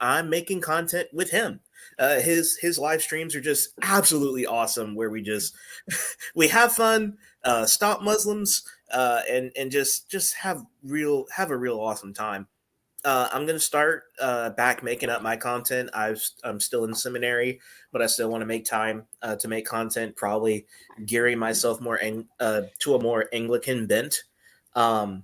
I'm making content with him. His live streams are just absolutely awesome, where we have fun, stop Muslims, and just have a real awesome time. I'm gonna start back making up my content. I'm still in seminary, but I still want to make time to make content. Probably gearing myself more to a more Anglican bent. But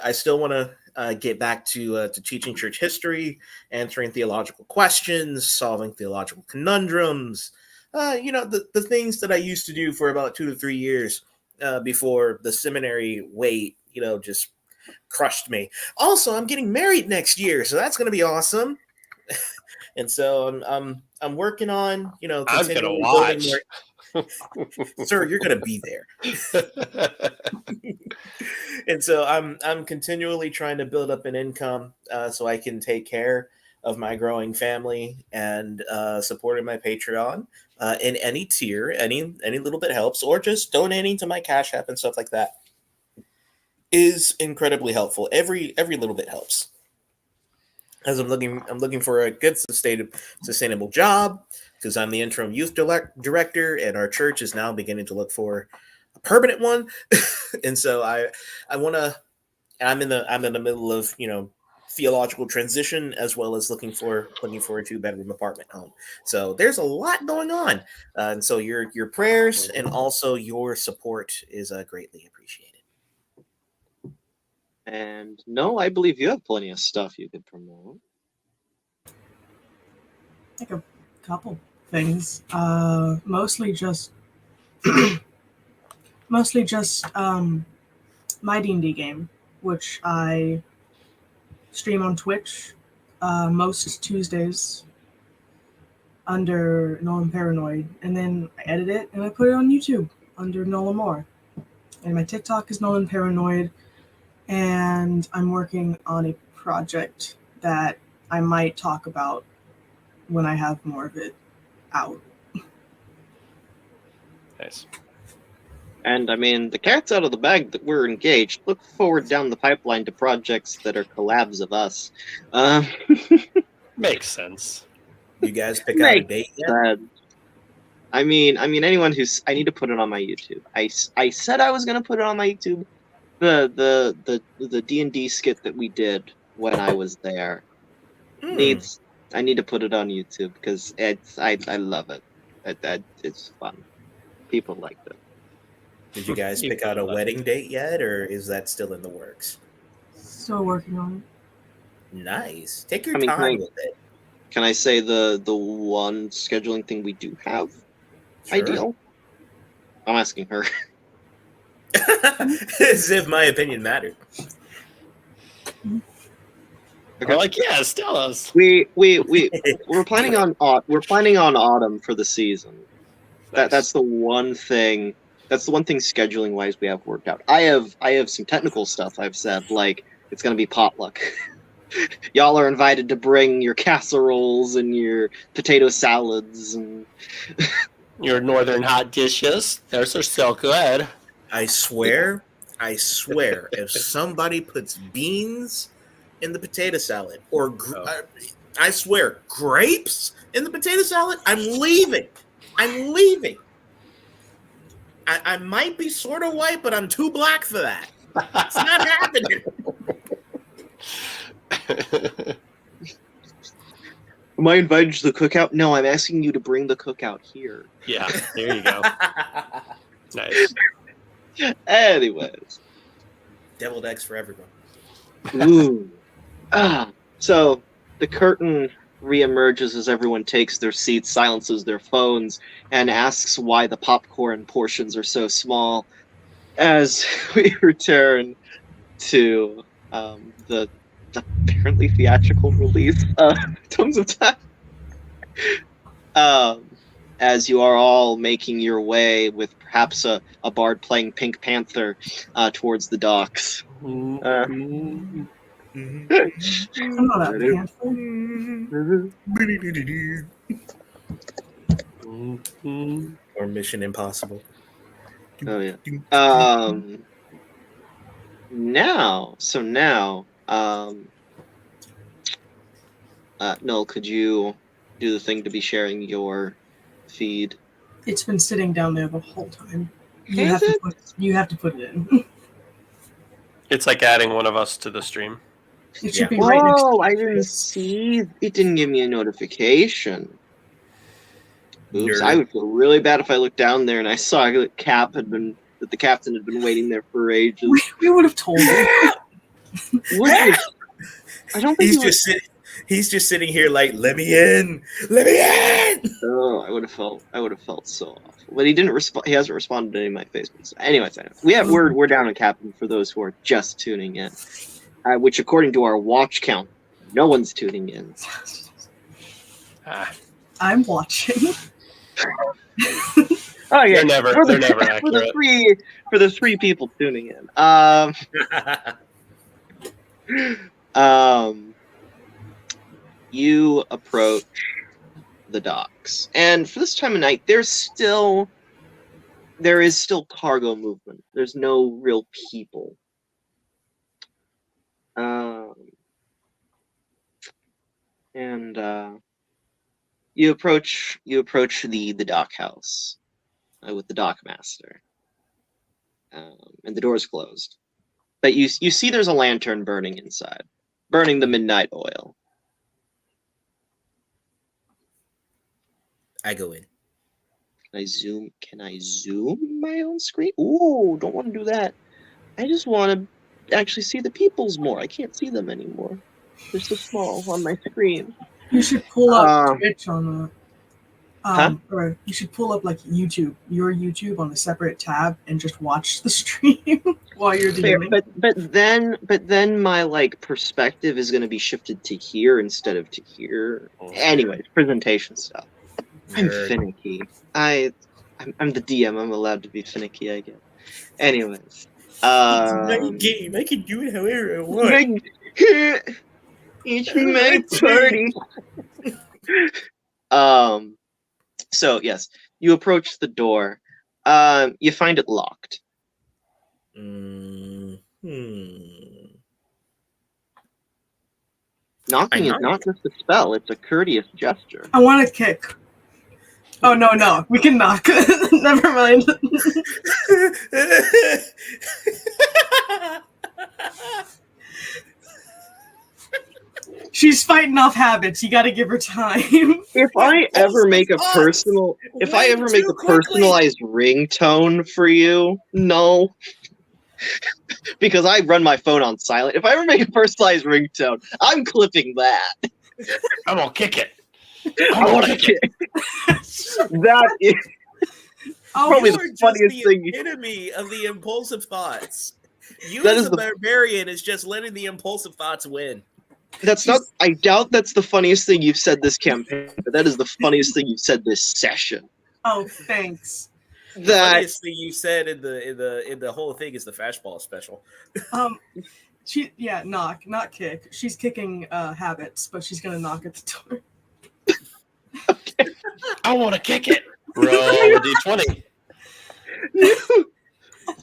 I still want to get back to teaching church history, answering theological questions, solving theological conundrums. The things that I used to do for about 2 to 3 years before the seminary wait, just crushed me. Also, I'm getting married next year, so that's going to be awesome. And so I'm working on, I'm going to watch. Sir, you're going to be there. And so I'm continually trying to build up an income so I can take care of my growing family, and supporting my Patreon in any tier. Any little bit helps, or just donating to my Cash App and stuff like that is incredibly helpful. Every little bit helps. As I'm looking for a good sustainable job, because I'm the interim youth director, and our church is now beginning to look for a permanent one. And so I'm in the middle of theological transition, as well as looking for a 2-bedroom apartment home. So there's a lot going on, and so your prayers and also your support is greatly appreciated. And no, I believe you have plenty of stuff you could promote. Like a couple things. Mostly just my D&D game, which I stream on Twitch most Tuesdays under Nolan Paranoid, and then I edit it and I put it on YouTube under Nolan Moore. And my TikTok is Nolan Paranoid, and I'm working on a project that I might talk about when I have more of it out. Nice. And I mean, the cat's out of the bag that we're engaged. Look forward down the pipeline to projects that are collabs of us. Makes sense. You guys pick out a Makes date yet? sense. I mean, anyone who's I need to put it on my YouTube. I said I was gonna put it on my YouTube. The D&D skit that we did when I was there needs. I need to put it on YouTube because I love it. It's fun. People liked it. Did you guys pick out a wedding date yet, or is that still in the works? Still working on it. Nice. Take your I mean, time with it. Can I say the one scheduling thing we do have Sure. ideal? I'm asking her. As if my opinion mattered. Okay. We're like, yes, tell us. We're planning on autumn for the season. Nice. That's the one thing. That's the one thing scheduling wise we have worked out. I have some technical stuff I've said, like it's gonna be potluck. Y'all are invited to bring your casseroles and your potato salads and Your northern hot dishes. Those are so good. I swear, if somebody puts beans in the potato salad, or I swear, grapes in the potato salad, I'm leaving. I might be sort of white, but I'm too black for that. It's not happening. Am I invited to the cookout? No, I'm asking you to bring the cookout here. Yeah, there you go. Nice. Anyways. Deviled eggs for everyone. Ooh. So the curtain reemerges as everyone takes their seats, silences their phones, and asks why the popcorn portions are so small as we return to the apparently theatrical release of Tomes of Time. As you are all making your way with perhaps a bard playing Pink Panther towards the docks. I'm not a panther. Or Mission Impossible. Oh yeah. Now, Noel, could you do the thing to be sharing your feed? It's been sitting down there the whole time. You Is have it? to put it in. It's like adding one of us to the stream. It should be right next to Oh, I didn't see. It didn't give me a notification. Oops, Nerd. I would feel really bad if I looked down there and I saw that the captain had been waiting there for ages. We would have told you. Would you? I don't think He's just sitting here like, let me in. Oh, I would have felt so awful. But he didn't respond. He hasn't responded to any of my Facebooks. Anyways, we're down on Captain for those who are just tuning in, which according to our watch count, no one's tuning in. I'm watching. Oh yeah, They're never accurate. For the three people tuning in. You approach the docks, and for this time of night, there is still cargo movement. There's no real people. You approach the dock house with the dock master, and the door's closed. But you see there's a lantern burning inside, burning the midnight oil. I go in. Can I zoom my own screen? Ooh, don't want to do that. I just want to actually see the peoples more. I can't see them anymore. They're so small on my screen. You should pull up Twitch on or you should pull up like your YouTube on a separate tab and just watch the stream while you're doing it. But then my like perspective is going to be shifted to here instead of to here. Anyways, presentation stuff. I'm finicky. I'm the DM. I'm allowed to be finicky, I guess. Anyways, it's my game. I can do it however I want. It's my party. So yes, you approach the door. You find it locked. Knocking is knock. not just a spell; it's a courteous gesture. I want to kick. Oh no, we can knock. Never mind. She's fighting off habits. You got to give her time. If I ever make a personalized ringtone for you, no. Because I run my phone on silent. If I ever make a personalized ringtone, I'm clipping that. I'm gonna kick it. I want to kick. That is probably the funniest thing. Epitome of the impulsive thoughts. You That as is a barbarian is just letting the impulsive thoughts win. That's not. I doubt that's the funniest thing you've said this campaign, but that is the funniest thing you've said this session. Oh, thanks. The funniest thing you said in the whole thing is the fastball special. Knock, not kick. She's kicking habits, but she's gonna knock at the door. Okay. I want to kick it. Roll a d20.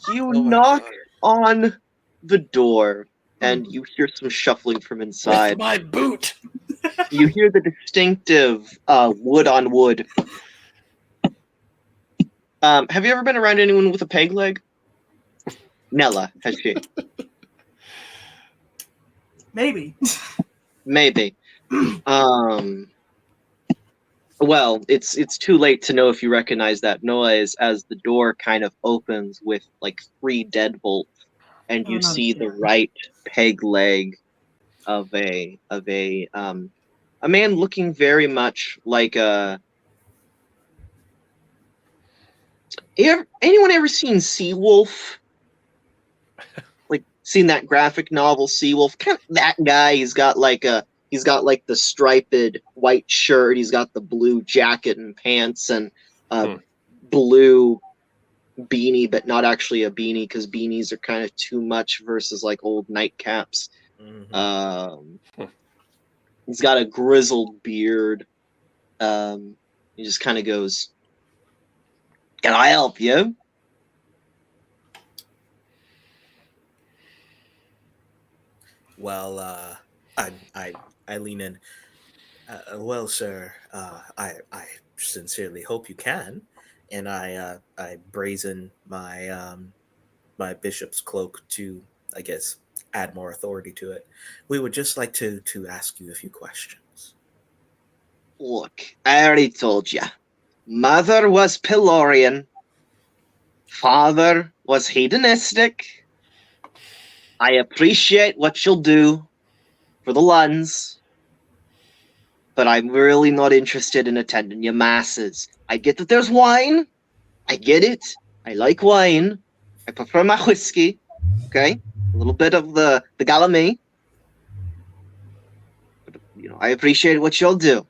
You knock on the door, and you hear some shuffling from inside. With my boot. You hear the distinctive wood on wood. Have you ever been around anyone with a peg leg? Nella, has she? Maybe. Maybe. Well, it's too late to know if you recognize that noise as the door kind of opens with like 3 deadbolts, and you see the right peg leg of a man looking very much like a. Anyone ever seen Seawolf? Like seen that graphic novel Seawolf? Kind of that guy. He's got like the striped white shirt. He's got the blue jacket and pants and blue beanie, but not actually a beanie because beanies are kind of too much versus like old nightcaps. Mm-hmm. He's got a grizzled beard. He just kind of goes, "Can I help you?" Well, I lean in. Well, sir, I sincerely hope you can, and I brazen my my bishop's cloak to, I guess, add more authority to it. We would just like to ask you a few questions. Look, I already told you. Mother was Pylorian. Father was hedonistic. I appreciate what you'll do for the Luns, but I'm really not interested in attending your masses. I get that there's wine. I get it. I like wine. I prefer my whiskey. Okay? A little bit of the Galamé. But, I appreciate what you'll do.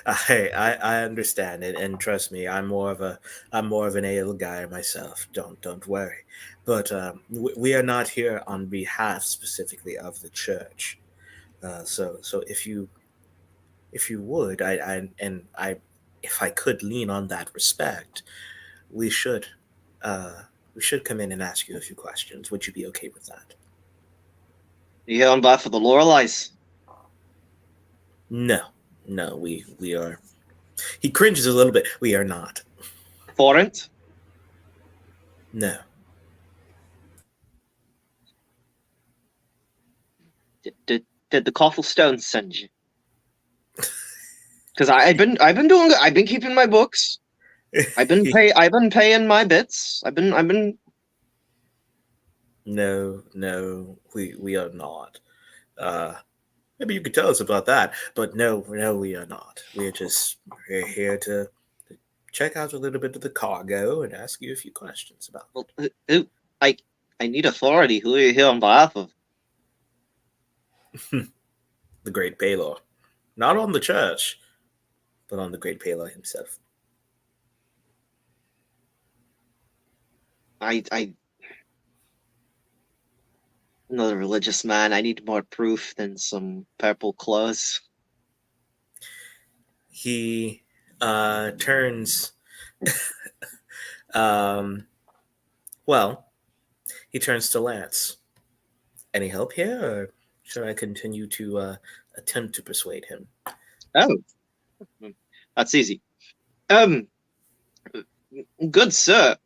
I understand it, and trust me, I'm more of an ale guy myself. Don't worry, but we are not here on behalf specifically of the church. So if you would, if I could lean on that respect, we should come in and ask you a few questions. Would you be okay with that? You here on behalf of the Loreleis? No, we are. He cringes a little bit. We are not. Forent? No. Did the Cofflestones send you? Because I've been keeping my books. I've been paying my bits. I've been. No, we are not. Maybe you could tell us about that, but no, we are not. We're here to check out a little bit of the cargo and ask you a few questions about. Well, I need authority. Who are you here on behalf of? The Great Paylor, not on the church, but on the Great Paylor himself. Another religious man. I need more proof than some purple clothes. He turns. Well, he turns to Lance. Any help here, or should I continue to attempt to persuade him? Oh, that's easy. Good sir,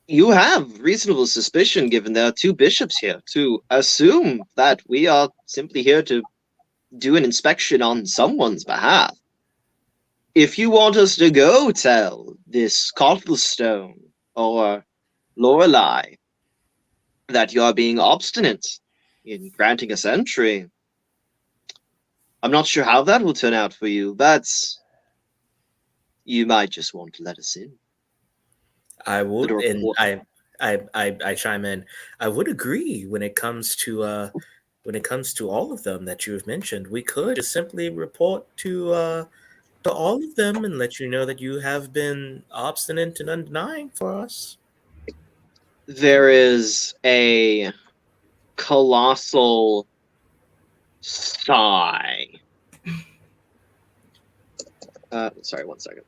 you have reasonable suspicion, given there are two bishops here, to assume that we are simply here to do an inspection on someone's behalf. If you want us to go tell this Cottlestone or Lorelei that you are being obstinate in granting us entry, I'm not sure how that will turn out for you, but you might just want to let us in. I would, door and clo- I chime in. I would agree when it comes to all of them that you have mentioned. We could just simply report to all of them and let you know that you have been obstinate and undenying for us. There is a colossal sigh. Sorry, 1 second.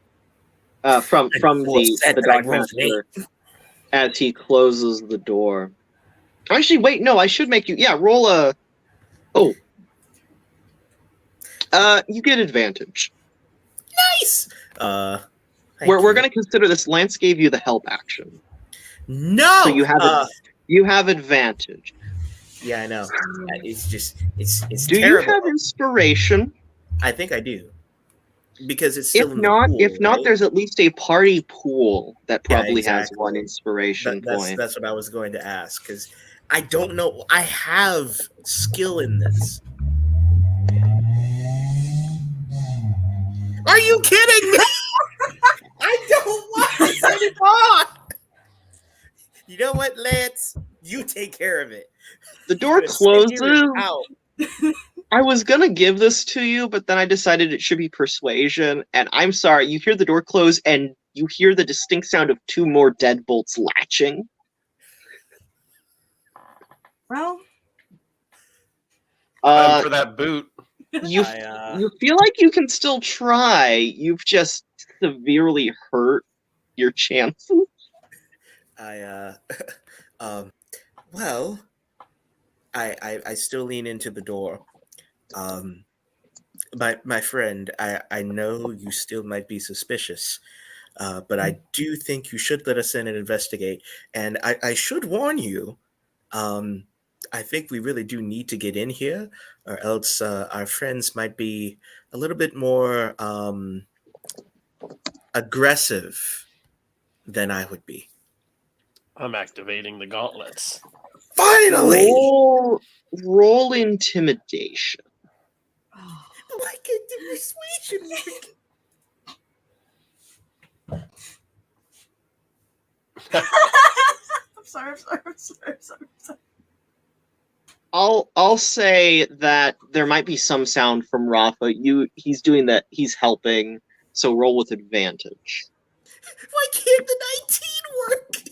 From Well, said the that I Dark rolled an Master as he closes the door. Actually, wait, no, I should make you. Yeah, roll a. Oh. You get advantage. Nice. We're gonna consider this. Lance gave you the help action, no. so you have advantage. Yeah, I know. It's just it's Do terrible. you have inspiration? I think I do. Because it's still If in not, the pool, right? there's at least a party pool that probably has exactly. one inspiration point. That's what I was going to ask, because I don't know. I have skill in this. Are you kidding me? I don't want this anymore. You know what, Lance? You take care of it. The door You're gonna sit here and closes. pout. I was gonna give this to you, but then I decided it should be persuasion. And I'm sorry, you hear the door close, and you hear the distinct sound of two more deadbolts latching. Well, Time for that boot. You feel like you can still try. You've just severely hurt your chances. Well, I still lean into the door. My friend, I know you still might be suspicious, but I do think you should let us in and investigate. And I should warn you, I think we really do need to get in here, or else our friends might be a little bit more aggressive than I would be. I'm activating the gauntlets. Finally! Roll intimidation. Why can't the persuasion work? I'm sorry. I'll say that there might be some sound from Rafa. He's doing that. He's helping. So roll with advantage. Why can't the 19 work?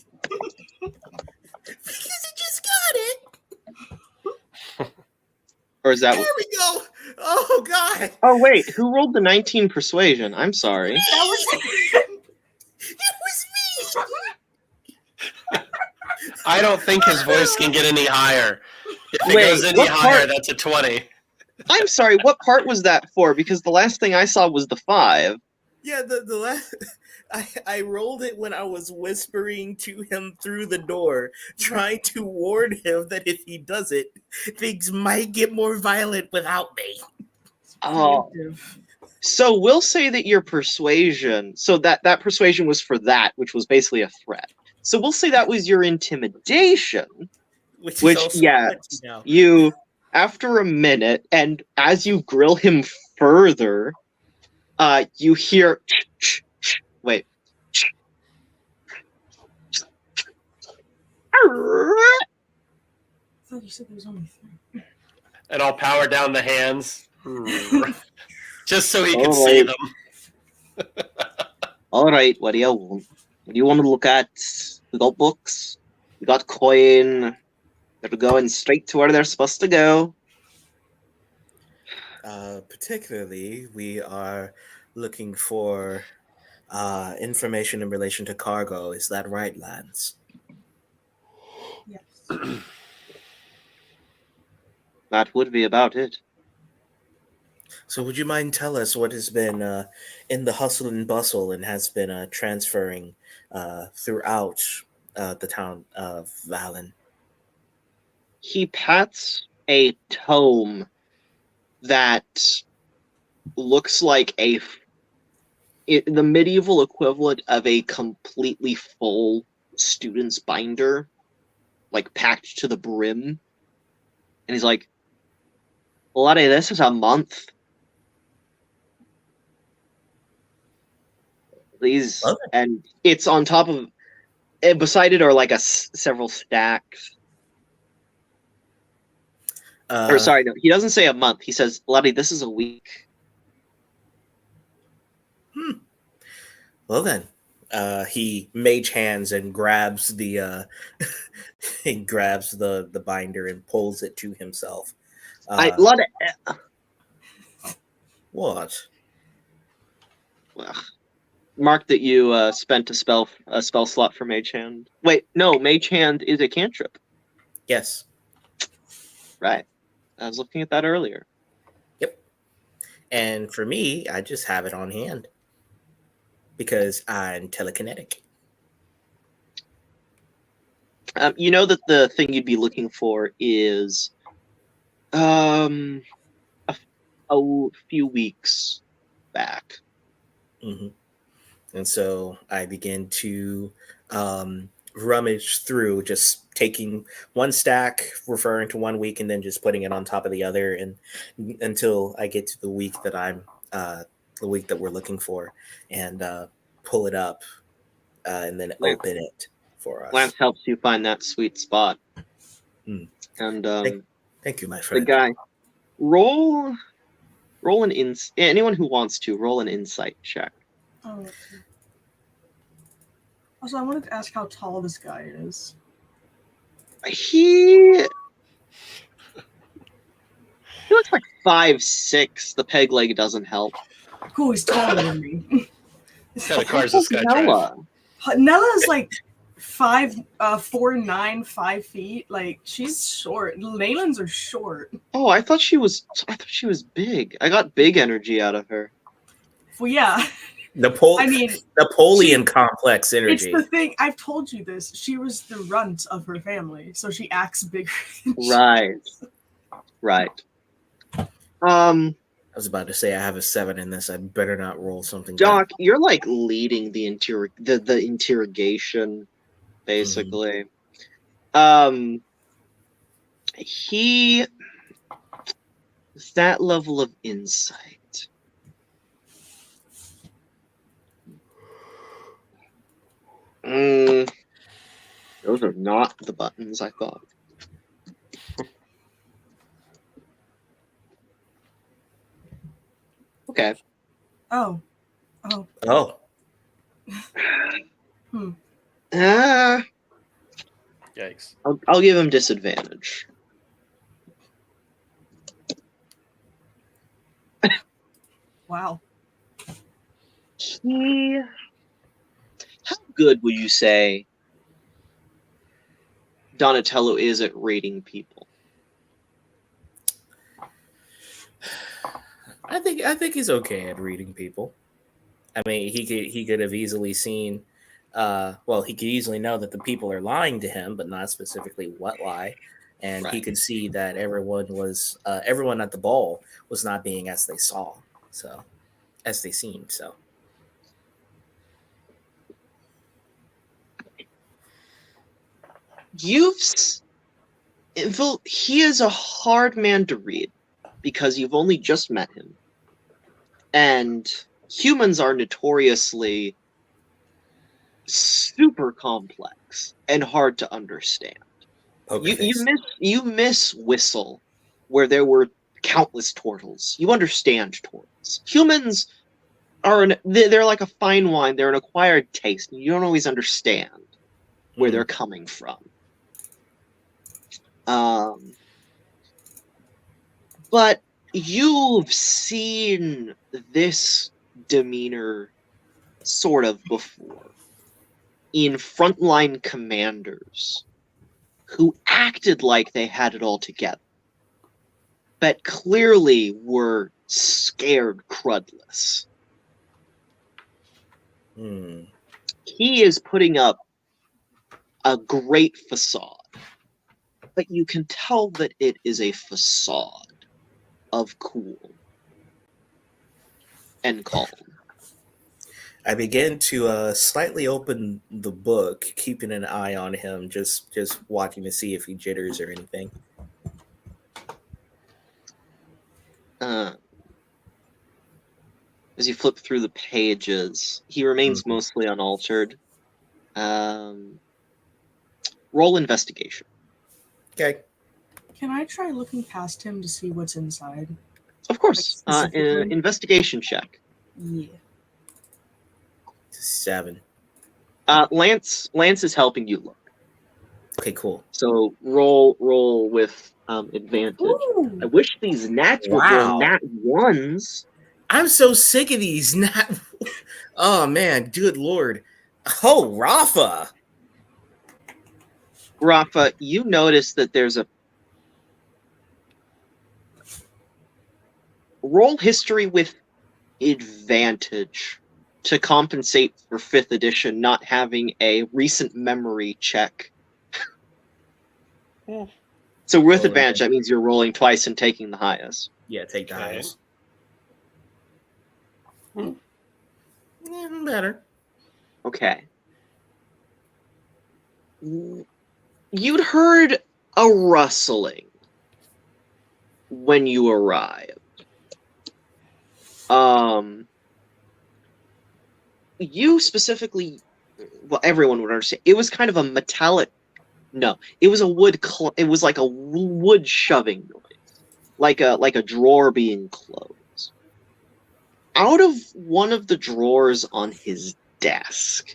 Because it just got it. Or is that? There we go. Oh God. Oh wait, who rolled the 19 persuasion? I'm sorry. That was It was me. I don't think his voice can get any higher. If it Wait, goes any what higher, part- that's a 20. I'm sorry. What part was that for? Because the last thing I saw was the 5. Yeah, the last I rolled it when I was whispering to him through the door, trying to warn him that if he does it, things might get more violent without me. Oh. So we'll say that your persuasion. So that persuasion was for that, which was basically a threat. So we'll say that was your intimidation. Which yeah, you after a minute, and as you grill him further, you hear. Wait. I thought you said there was only 3. And I'll power down the hands. Just so he can All see right. them. All right, what do you want? What do you want to look at? We got books. We got coin. They're going straight to where they're supposed to go. Particularly, we are looking for information in relation to cargo. Is that right, Lance? Yes. That would be about it. So would you mind tell us what has been in the hustle and bustle and has been transferring throughout the town of Valen? He pats a tome that looks like the medieval equivalent of a completely full student's binder, like packed to the brim. And he's like, Bloody, this is a month. These, Okay. and it's on top of, and beside it are like several stacks. Or sorry, no, he doesn't say a month. He says, Bloody, this is a week. Well then, he mage hands and grabs the he grabs the binder and pulls it to himself. Bloody, What? well, mark that you spent a spell slot for Mage Hand. Wait, no, Mage Hand is a cantrip. Yes. Right. I was looking at that earlier. Yep. And for me, I just have it on hand because I'm telekinetic. You know that the thing you'd be looking for is a few weeks back. Mm-hmm. And so I begin to rummage through, just taking one stack, referring to one week, and then just putting it on top of the other, and until I get to the week that the week that we're looking for, and pull it up, and then open it for us. Lance helps you find that sweet spot. Hmm. And thank you, my friend. The guy, roll an anyone who wants to roll an insight check. Oh, okay. Also, I wanted to ask how tall this guy is. He looks like 5'6". The peg leg doesn't help. Cool, he's taller than me. What kind of cars this guy drive? Nella's like 4'9", 5 feet. Like, she's short. Leyland's are short. Oh, I thought she was big. I got big energy out of her. Well, yeah. Napoleon complex energy. It's the thing. I've told you this. She was the runt of her family, so she acts bigger. Right. I was about to say I have a 7 in this. I better not roll something. Doc, you're like leading the interrogation, basically. Mm-hmm. He that level of insight. Those are not the buttons I thought. Okay. Oh. Yikes. I'll give him disadvantage. Wow. How good would you say Donatello is at reading people? I think he's okay at reading people. I mean, he could have easily seen, he could easily know that the people are lying to him, but not specifically what lie. And He could see that everyone at the ball was not being as they seemed. So. He is a hard man to read because you've only just met him. And humans are notoriously super complex and hard to understand. You miss Whistle, where there were countless turtles. You understand turtles. Humans they're like a fine wine. They're an acquired taste. And you don't always understand where they're coming from. But you've seen this demeanor sort of before in frontline commanders who acted like they had it all together. but clearly were scared crudless. He is putting up a great facade, but you can tell that it is a facade of cool and calm. I begin to slightly open the book, keeping an eye on him, just watching to see if he jitters or anything. As you flip through the pages, he remains mostly unaltered. Roll investigation. Okay. Can I try looking past him to see what's inside? Of course. Like, specifically? Investigation check. Yeah. 7. Lance is helping you look. Okay, cool. So roll with advantage. Ooh. I wish these gnats would roll nat ones. I'm so sick of these. Oh man, good lord. Oh, Rafa. Rafa, you notice that there's a roll history with advantage to compensate for 5th edition not having a recent memory check. So with advantage, that means you're rolling twice and taking the highest. Yeah, take the Okay. highest. Better. Okay. You'd heard a rustling when you arrived. You specifically, well, everyone would understand. It was kind of a metallic. No, it was a wood. It was like a wood shoving noise, like a drawer being closed. Out of one of the drawers on his desk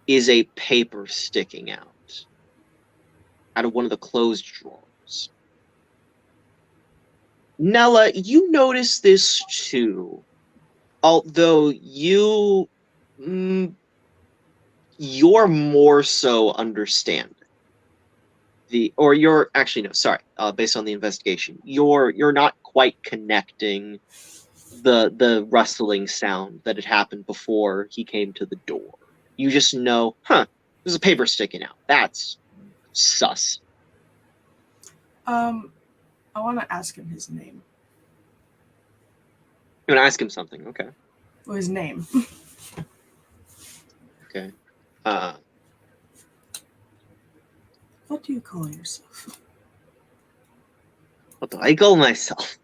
is a paper sticking out of one of the closed drawers. Nella, you notice this too, although you're more so understanding based on the investigation, you're not quite connecting the rustling sound that had happened before he came to the door. You just know, there's a paper sticking out. That's sus. I want to ask him his name. You want to ask him something? Okay. Well, his name. Okay. What do you call yourself? What do I call myself?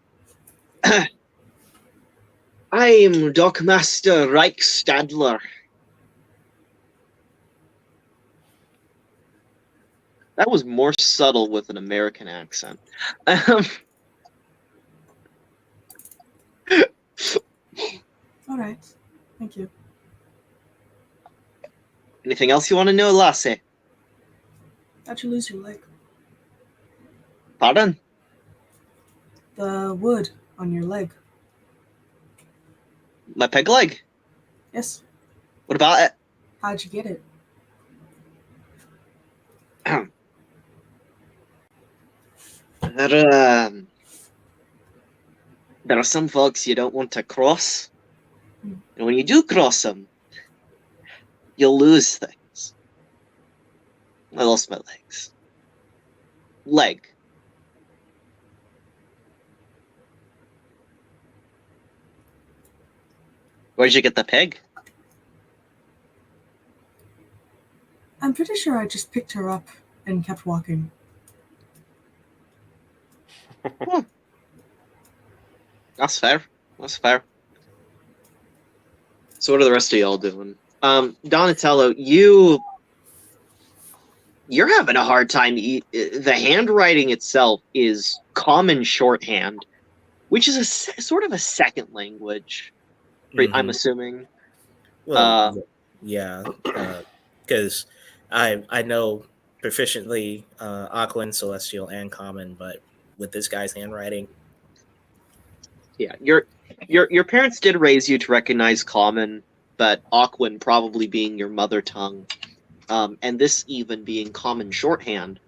I'm Dockmaster Reichstadler. That was more subtle with an American accent. All right. Thank you. Anything else you want to know, Lassie? How'd you lose your leg? Pardon? The wood on your leg. My peg leg? Yes. What about it? How'd you get it? There are some folks you don't want to cross. And when you do cross them, you'll lose things. I lost my legs. Leg. Where'd you get the peg? I'm pretty sure I just picked her up and kept walking. That's fair. That's fair. So what are the rest of y'all doing? Donatello, you're having a hard time. The handwriting itself is common shorthand, which is sort of a second language, I'm assuming. Well, yeah, because I know proficiently Aquan, Celestial, and Common, but with this guy's handwriting, yeah, your parents did raise you to recognize Common, but Aquan probably being your mother tongue, and this even being common shorthand,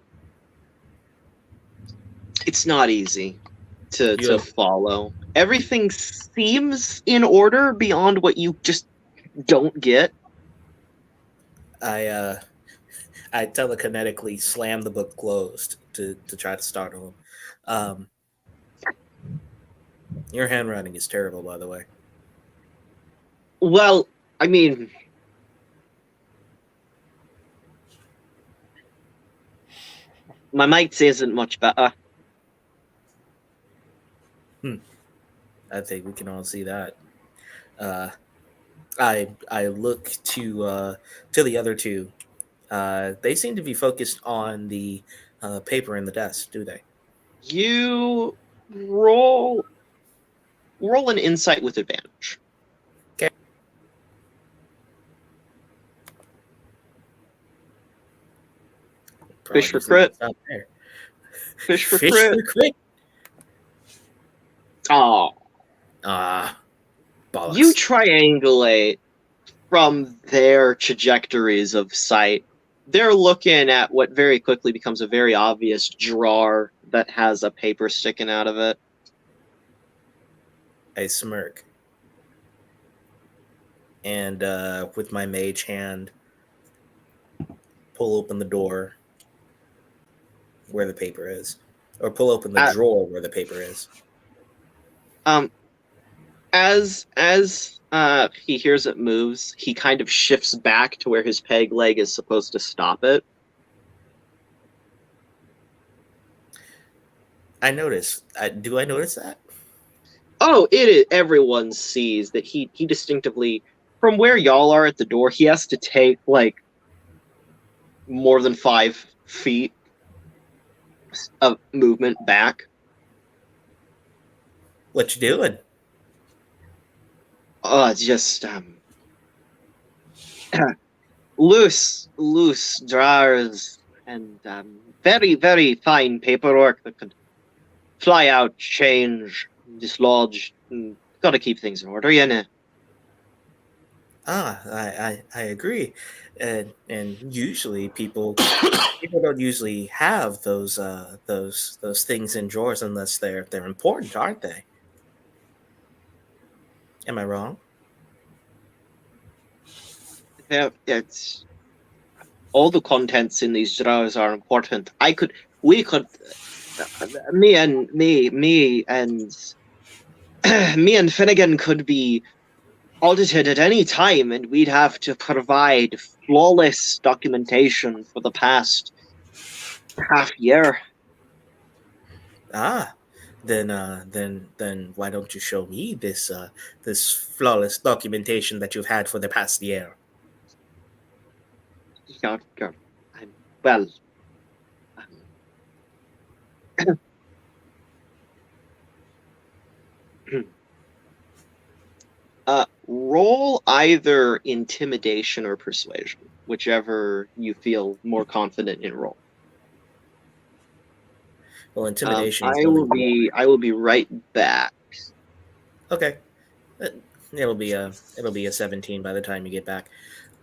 it's not easy. to You to have- follow. Everything seems in order beyond what you just don't get. I telekinetically slam the book closed to try to startle him. Your handwriting is terrible, by the way. Well, I mean, my mates isn't much better. I think we can all see that. Uh, I look to the other two. They seem to be focused on the paper in the desk, do they? You roll an insight with advantage. Okay. Fish for Apologies, crit. it's not there. Fish for Fish crit. for crit. Oh, Ah, you bollocks. triangulate from their trajectories of sight. They're looking at what very quickly becomes a very obvious drawer that has a paper sticking out of it. I smirk, and with my mage hand, pull open the door where the paper is, or pull open the Uh, drawer where the paper is. um, as he hears it moves, he kind of shifts back to where his peg leg is supposed to stop it. I notice. Do I notice that? Oh, it is. Everyone sees that he distinctively, from where y'all are at the door, he has to take like more than 5 feet of movement back. What you doing? Just loose drawers and very, very fine paperwork that could fly out, change, dislodge. Got to keep things in order, you know. I agree, and usually people don't usually have those things in drawers unless they're important, aren't they? Am I wrong? It's all the contents in these drawers are important. We could, me and me and me and Finnegan could be audited at any time, and we'd have to provide flawless documentation for the past half year. Ah, then why don't you show me this flawless documentation that you've had for the past year? You're, I'm, well, roll either intimidation or persuasion, whichever you feel more confident in roll. Well, intimidation is I going will to be be right back. okay. Uh, it'll be a 17 by the time you get back.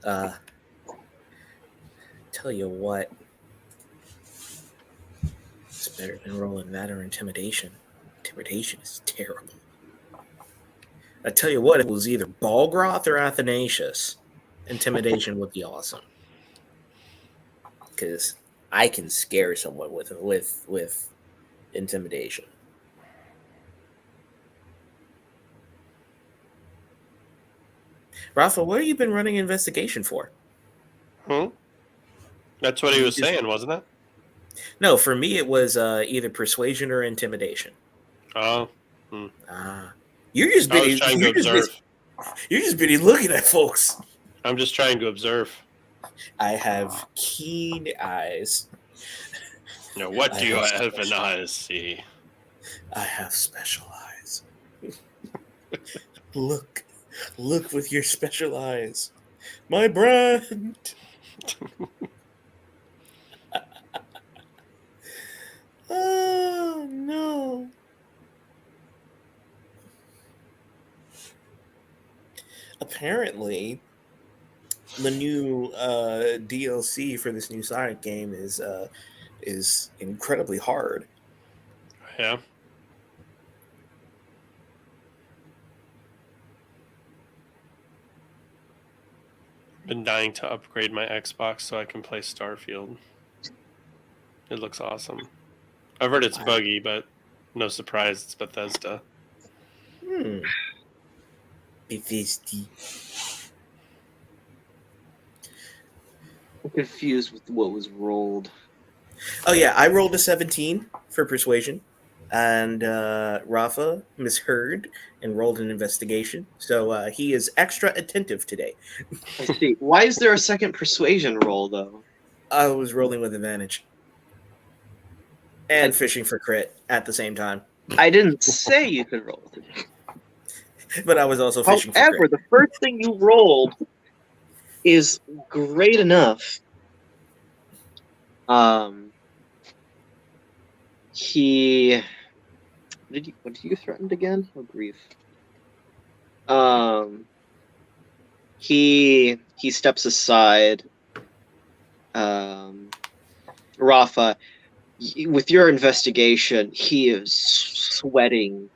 Uh, tell you what, it's better than rolling that or intimidation. Intimidation is terrible. I tell you what, if it was either Balgroth or Athanasius, intimidation would be awesome. Because I can scare someone with intimidation. Rafa, what have you been running investigation for? That's what he was saying, wasn't it? No, for me it was either persuasion or intimidation. Oh, You're just I was busy. trying to observe. You're just busy looking at folks. I'm just trying to observe. I have keen eyes. Now, what I do you have have in special- eyes see? I have special eyes. Look with your special eyes, my brand. Oh no. Apparently, the new DLC for this new Sonic game is incredibly hard. Yeah. Been dying to upgrade my Xbox so I can play Starfield. It looks awesome. I've heard it's buggy, but no surprise, it's Bethesda. Bethesda. I'm confused with what was rolled. Oh yeah, I rolled a 17 for persuasion, and Rafa misheard and rolled an investigation. So he is extra attentive today. I see. Why is there a second persuasion roll, though? I was rolling with advantage and fishing for crit at the same time, I didn't say you could roll with it. but I was also fishing for However, crit. the first thing you rolled is great enough. What did you threaten again? Oh, grief. He steps aside. Rafa, with your investigation, he is sweating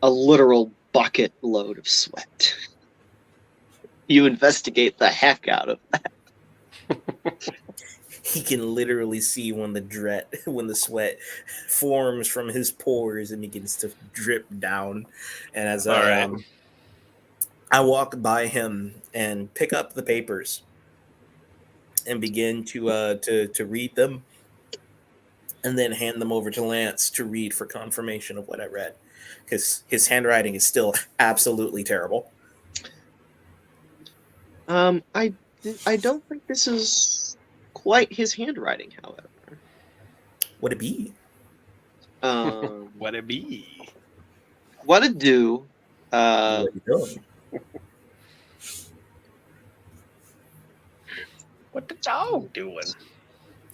a literal bucket load of sweat. You investigate the heck out of that. He can literally see when the sweat forms from his pores and begins to drip down. And as All right. I walk by him and pick up the papers and begin to read them, and then hand them over to Lance to read for confirmation of what I read, because his handwriting is still absolutely terrible. I don't think this is quite his handwriting, however. Would it be? What it be? What it do? What it done? What the dog doing?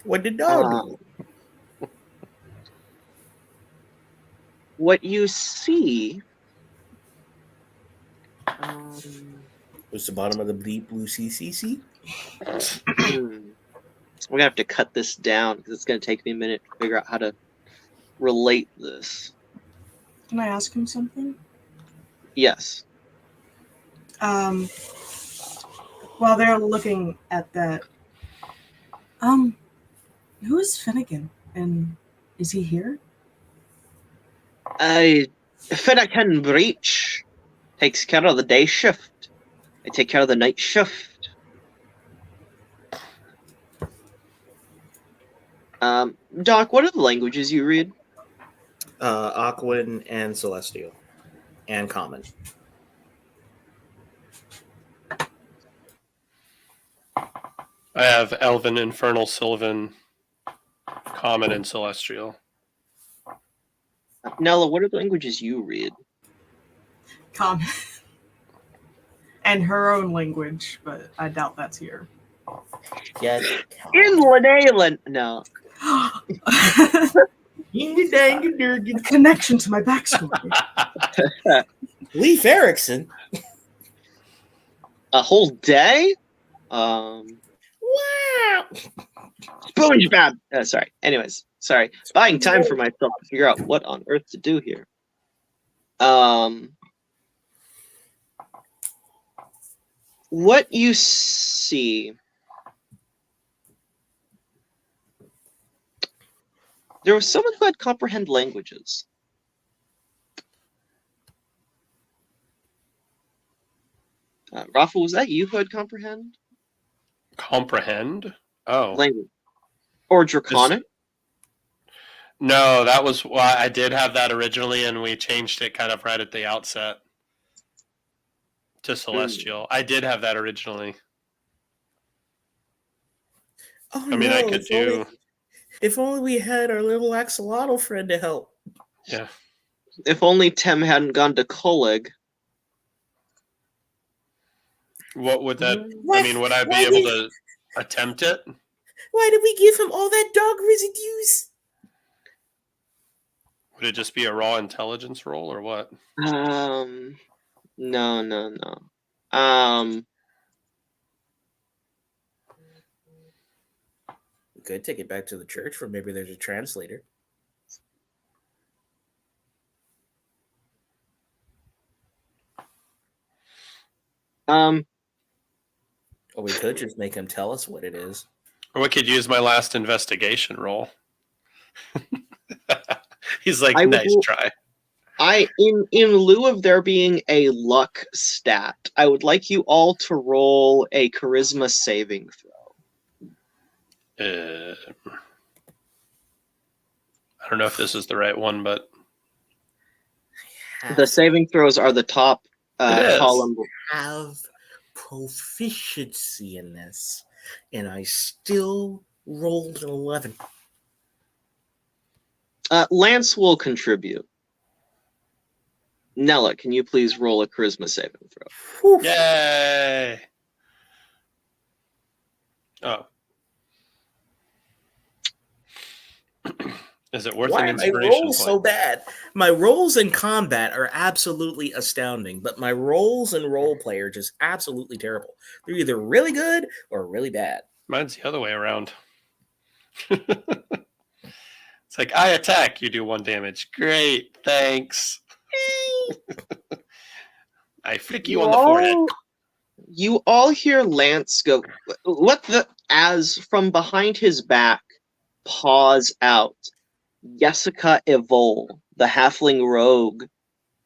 What did dog do? What you see Was the bottom of the deep blue CCC? we're gonna have to cut this down because it's gonna take me a minute to figure out how to relate this. Can I ask him something? Yes. While they're looking at that, who is Finnegan, and is he here? Finnegan Breach takes care of the day shift. I take care of the night shift. Doc, what are the languages you read? Aquan and Celestial, and Common. I have Elven, Infernal, Sylvan, Common, and Celestial. Nella, what are the languages you read? Common. And her own language, but I doubt that's here. Yes. In Lenalan. No. A connection to my backstory. Leif Erikson. A whole day? Wow. SpongeBob. Sorry. Anyways, sorry. Buying time for myself to figure out what on earth to do here. What you see. There was someone who had comprehend languages. Rafa, was that you who had comprehend? Comprehend? Oh. Language. Or Draconic? No, that was why I did have that originally, and we changed it kind of right at the outset to Celestial. I did have that originally. Oh, I mean, no, I could do. If only we had our little axolotl friend to help. Yeah. If only Tem hadn't gone to Coleg. What would that? Why- I mean, would I be why able did- to attempt it? Why did we give him all that dog residues? Would it just be a raw intelligence roll or what? No. We could take it back to the church, or maybe there's a translator. Or we could just make him tell us what it is. Or we could use my last investigation roll. He's like, I would nice l- try. In lieu of there being a luck stat, I would like you all to roll a charisma saving throw. I don't know if this is the right one, but The saving throws are the top It is. column. Have proficiency in this, and I still rolled an 11. Lance will contribute. Nella, can you please roll a charisma saving throw? Whew. yay! Oh. Is it worth Why an are my inspiration rolls point? so bad? My rolls in combat are absolutely astounding, but my rolls in role play are just absolutely terrible. They're either really good or really bad. Mine's the other way around. It's like, I attack, you do 1 damage. Great, thanks. I flick you on the forehead. You all hear Lance go, what the, as from behind his back, paws out, Jessica Evol, the halfling rogue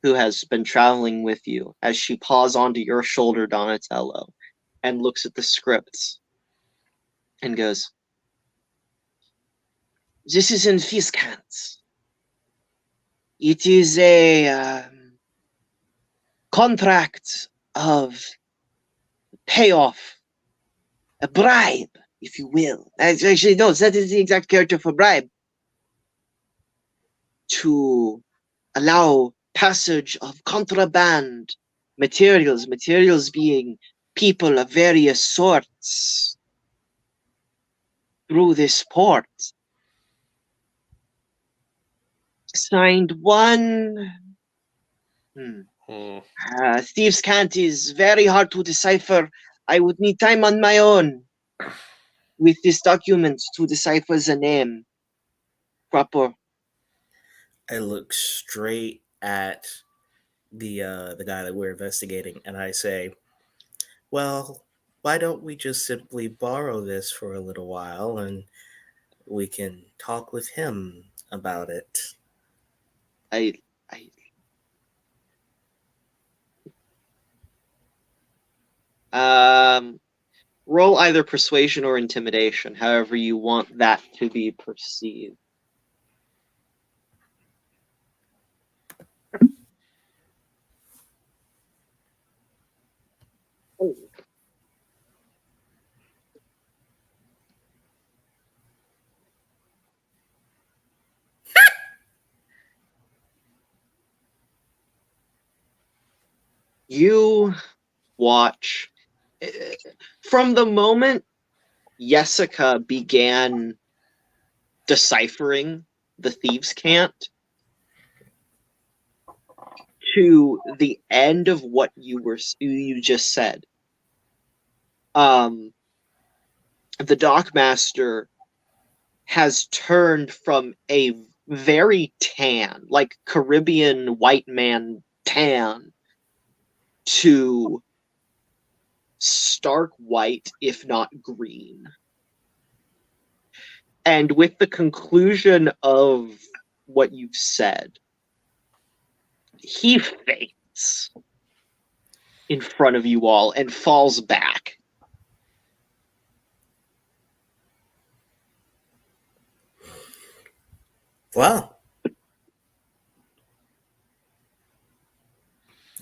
who has been traveling with you, as she paws onto your shoulder, Donatello, and looks at the scripts and goes, this is in Fiskans. It is a contract of payoff, a bribe, if you will. Actually, no, that is the exact character for bribe. To allow passage of contraband materials being people of various sorts through this port. Signed one. Thieves' Cant is very hard to decipher. I would need time on my own with this document to decipher the name proper. I look straight at the guy that we're investigating, and I say, "Well, why don't we just simply borrow this for a little while, and we can talk with him about it?" Roll either persuasion or intimidation, however you want that to be perceived. You watch from the moment Jessica began deciphering the thieves' cant to the end of what you just said. The Dockmaster has turned from a very tan, like Caribbean white man tan, to stark white, if not green. And with the conclusion of what you've said, he faints in front of you all and falls back. Wow.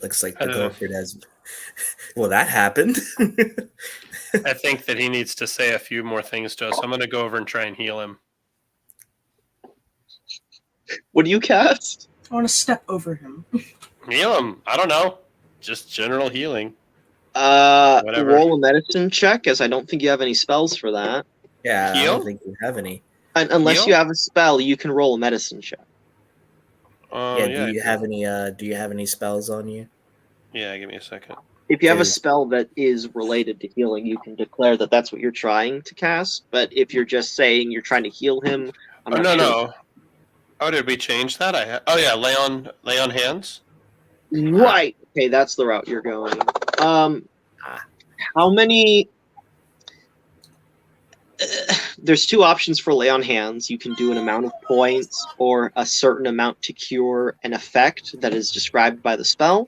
Looks like the doctor has. Well, that happened. I think that he needs to say a few more things to us. I'm going to go over and try and heal him. What do you cast? I want to step over him. Heal him. I don't know. Just general healing. Whatever. Roll a medicine check, as I don't think you have any spells for that. Yeah, Heal? I don't think you have any. Unless Heal? you have a spell, you can roll a medicine check. Yeah, do you have any? Do you have any spells on you? Yeah, give me a second. If you have a spell that is related to healing, you can declare that that's what you're trying to cast. But if you're just saying you're trying to heal him, I'm not sure. No. Oh, did we change that? Lay on hands. Right. Okay, that's the route you're going. How many there's two options for lay on hands. You can do an amount of points or a certain amount to cure an effect that is described by the spell.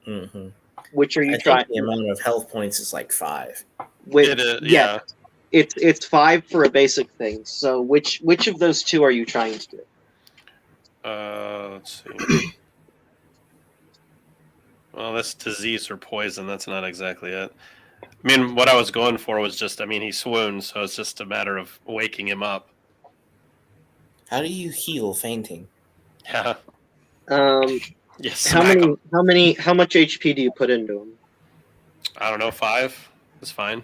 Mm-hmm. Which are I you think trying? the amount of health points is like 5. With It is, yes, yeah. it's 5 for a basic thing. So which of those two are you trying to do? Let's see. Well, that's disease or poison. That's not exactly it. I mean, what I was going for was just, I mean, he swooned, so it's just a matter of waking him up. How do you heal fainting? Yeah. Um, Yeah, smack him. how much HP do you put into him? I don't know, 5? That's fine.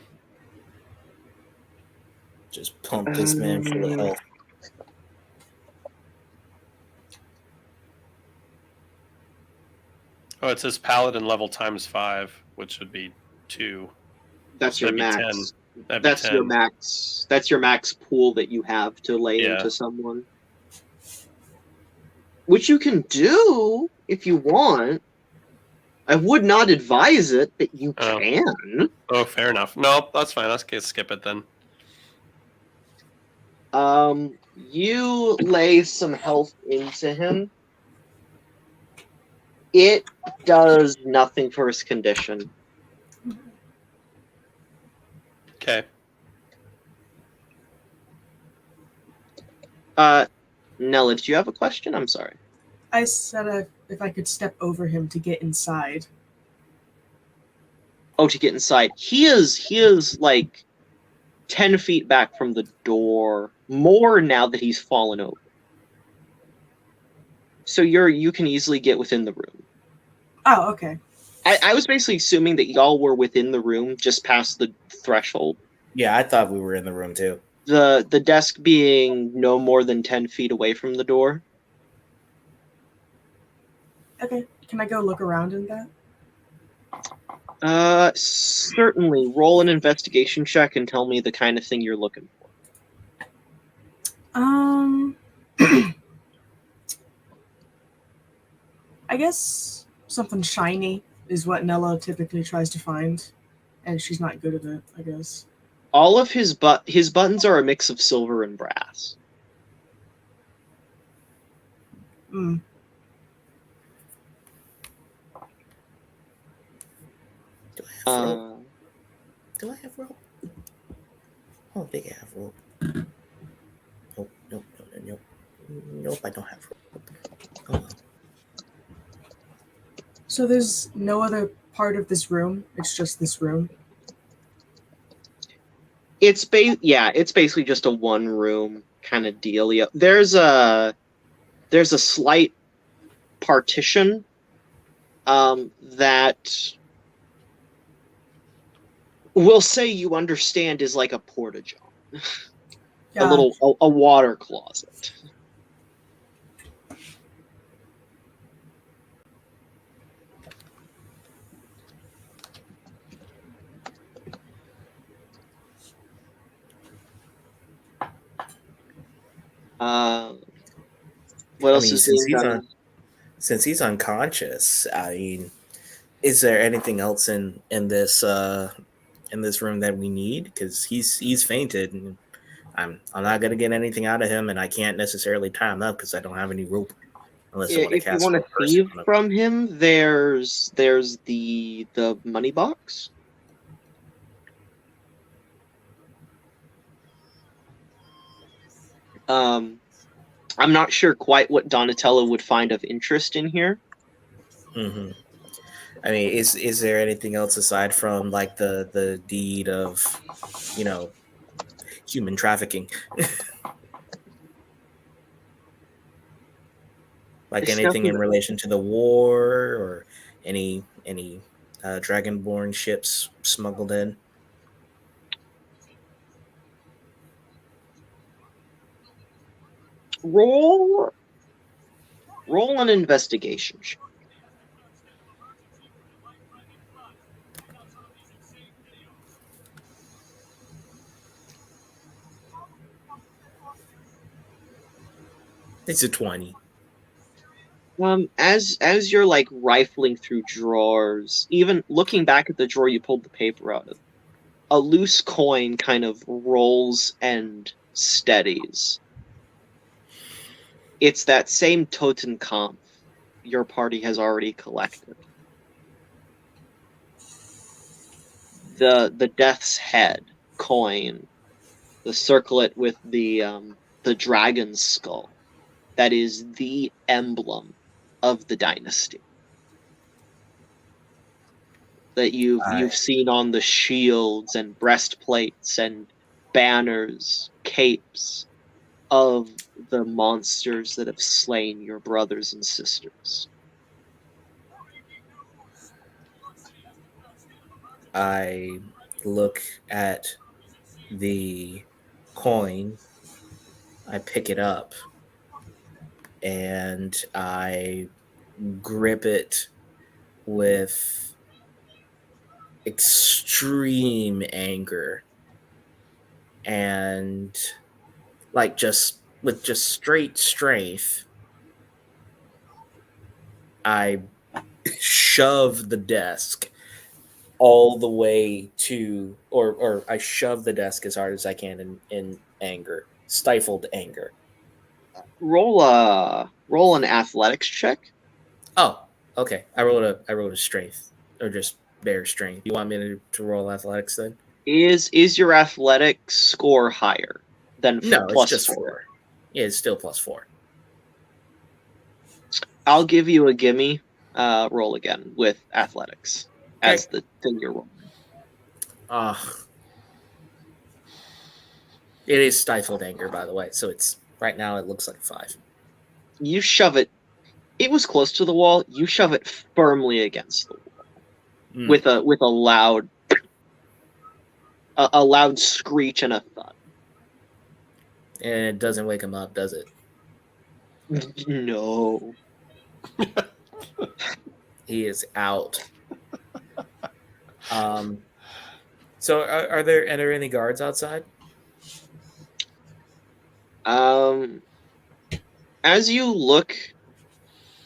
Just pump this man full of health. Oh, it says paladin level times 5, which would be 2. That's So your that'd be max. 10. That'd be That's 10. your max. That's your max pool that you have to lay Yeah. into someone. Which you can do if you want. I would not advise it, but you Oh. can. Oh, fair enough. No, that's fine. Let's skip it then. You lay some health into him. It does nothing for his condition. Okay. Nella, do you have a question? I'm sorry. I said if I could step over him to get inside. Oh, to get inside. He is like 10 feet back from the door, more now that he's fallen over. So you can easily get within the room. Oh, okay. I was basically assuming that y'all were within the room, just past the threshold. Yeah, I thought we were in the room too. The desk being no more than 10 feet away from the door. Okay. Can I go look around in that? Certainly. Roll an investigation check and tell me the kind of thing you're looking for. I guess something shiny is what Nella typically tries to find, and she's not good at it, I guess. All of his buttons are a mix of silver and brass. Hmm. Do I have rope? I don't think I have rope. Nope, I don't have rope. Oh well. So there's no other part of this room. It's just this room. It's basically just a one room kind of deal. Yeah, there's a slight partition that we'll say you understand is like a porta-john. A water closet. What else is being done? Since he's unconscious, I mean, is there anything else in this room that we need? Because he's fainted, and I'm not gonna get anything out of him, and I can't necessarily tie him up because I don't have any rope. Unless I want to If you cast want to person thieve on him. from him, there's the money box. I'm not sure quite what Donatello would find of interest in here. Mm-hmm. I mean, is there anything else aside from like the deed of, human trafficking? Like It's anything in nothing- relation to the war or any dragonborn ships smuggled in? Roll an investigation. It's a 20. As you're rifling through drawers, even looking back at the drawer you pulled the paper out of, a loose coin kind of rolls and steadies. It's that same Totenkopf your party has already collected. The Death's Head coin, the circlet with the dragon's skull, that is the emblem of the dynasty. That you've seen on the shields and breastplates and banners, capes of the monsters that have slain your brothers and sisters. I look at the coin, I pick it up, and I grip it with extreme anger and like just with just straight strength, I shove the desk all the way to, or I shove the desk as hard as I can in anger, stifled anger. Roll an athletics check. Oh, okay. I rolled a strength, or just bare strength. You want me to roll athletics then? Is your athletic score higher than No, it's plus just 4? 4. Yeah, it's still +4. I'll give you a gimme roll again with athletics as Okay. the thing you're rolling. It is stifled anger, by the way. So it's right now it looks like 5. You shove it. It was close to the wall. You shove it firmly against the wall with a loud a loud screech and a thud. And it doesn't wake him up, does it? No. He is out. So are there any guards outside? As you look,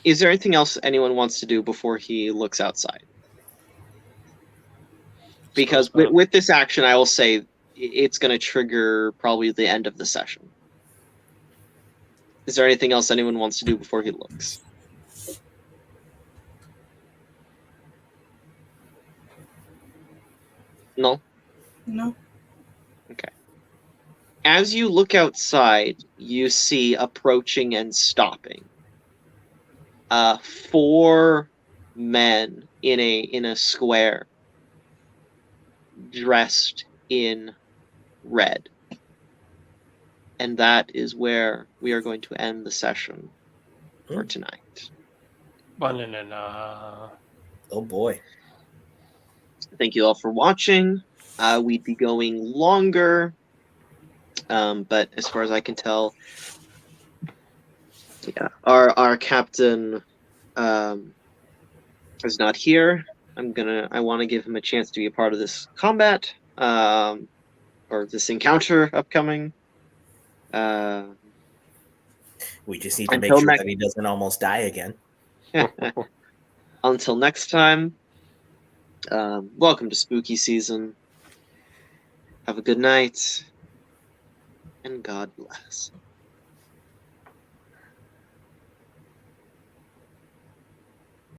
is there anything else anyone wants to do before he looks outside? Because with this action, I will say it's going to trigger probably the end of the session. Is there anything else anyone wants to do before he looks? No? No. Okay. As you look outside, you see approaching and stopping 4 men in a square dressed in red. And that is where we are going to end the session for tonight. Banana. Oh boy. Thank you all for watching. We'd be going longer, but as far as I can tell, yeah, our captain is not here. I want to give him a chance to be a part of this combat, or this encounter upcoming. We just need to make sure that he doesn't almost die again. Until next time, welcome to spooky season. Have a good night, and God bless.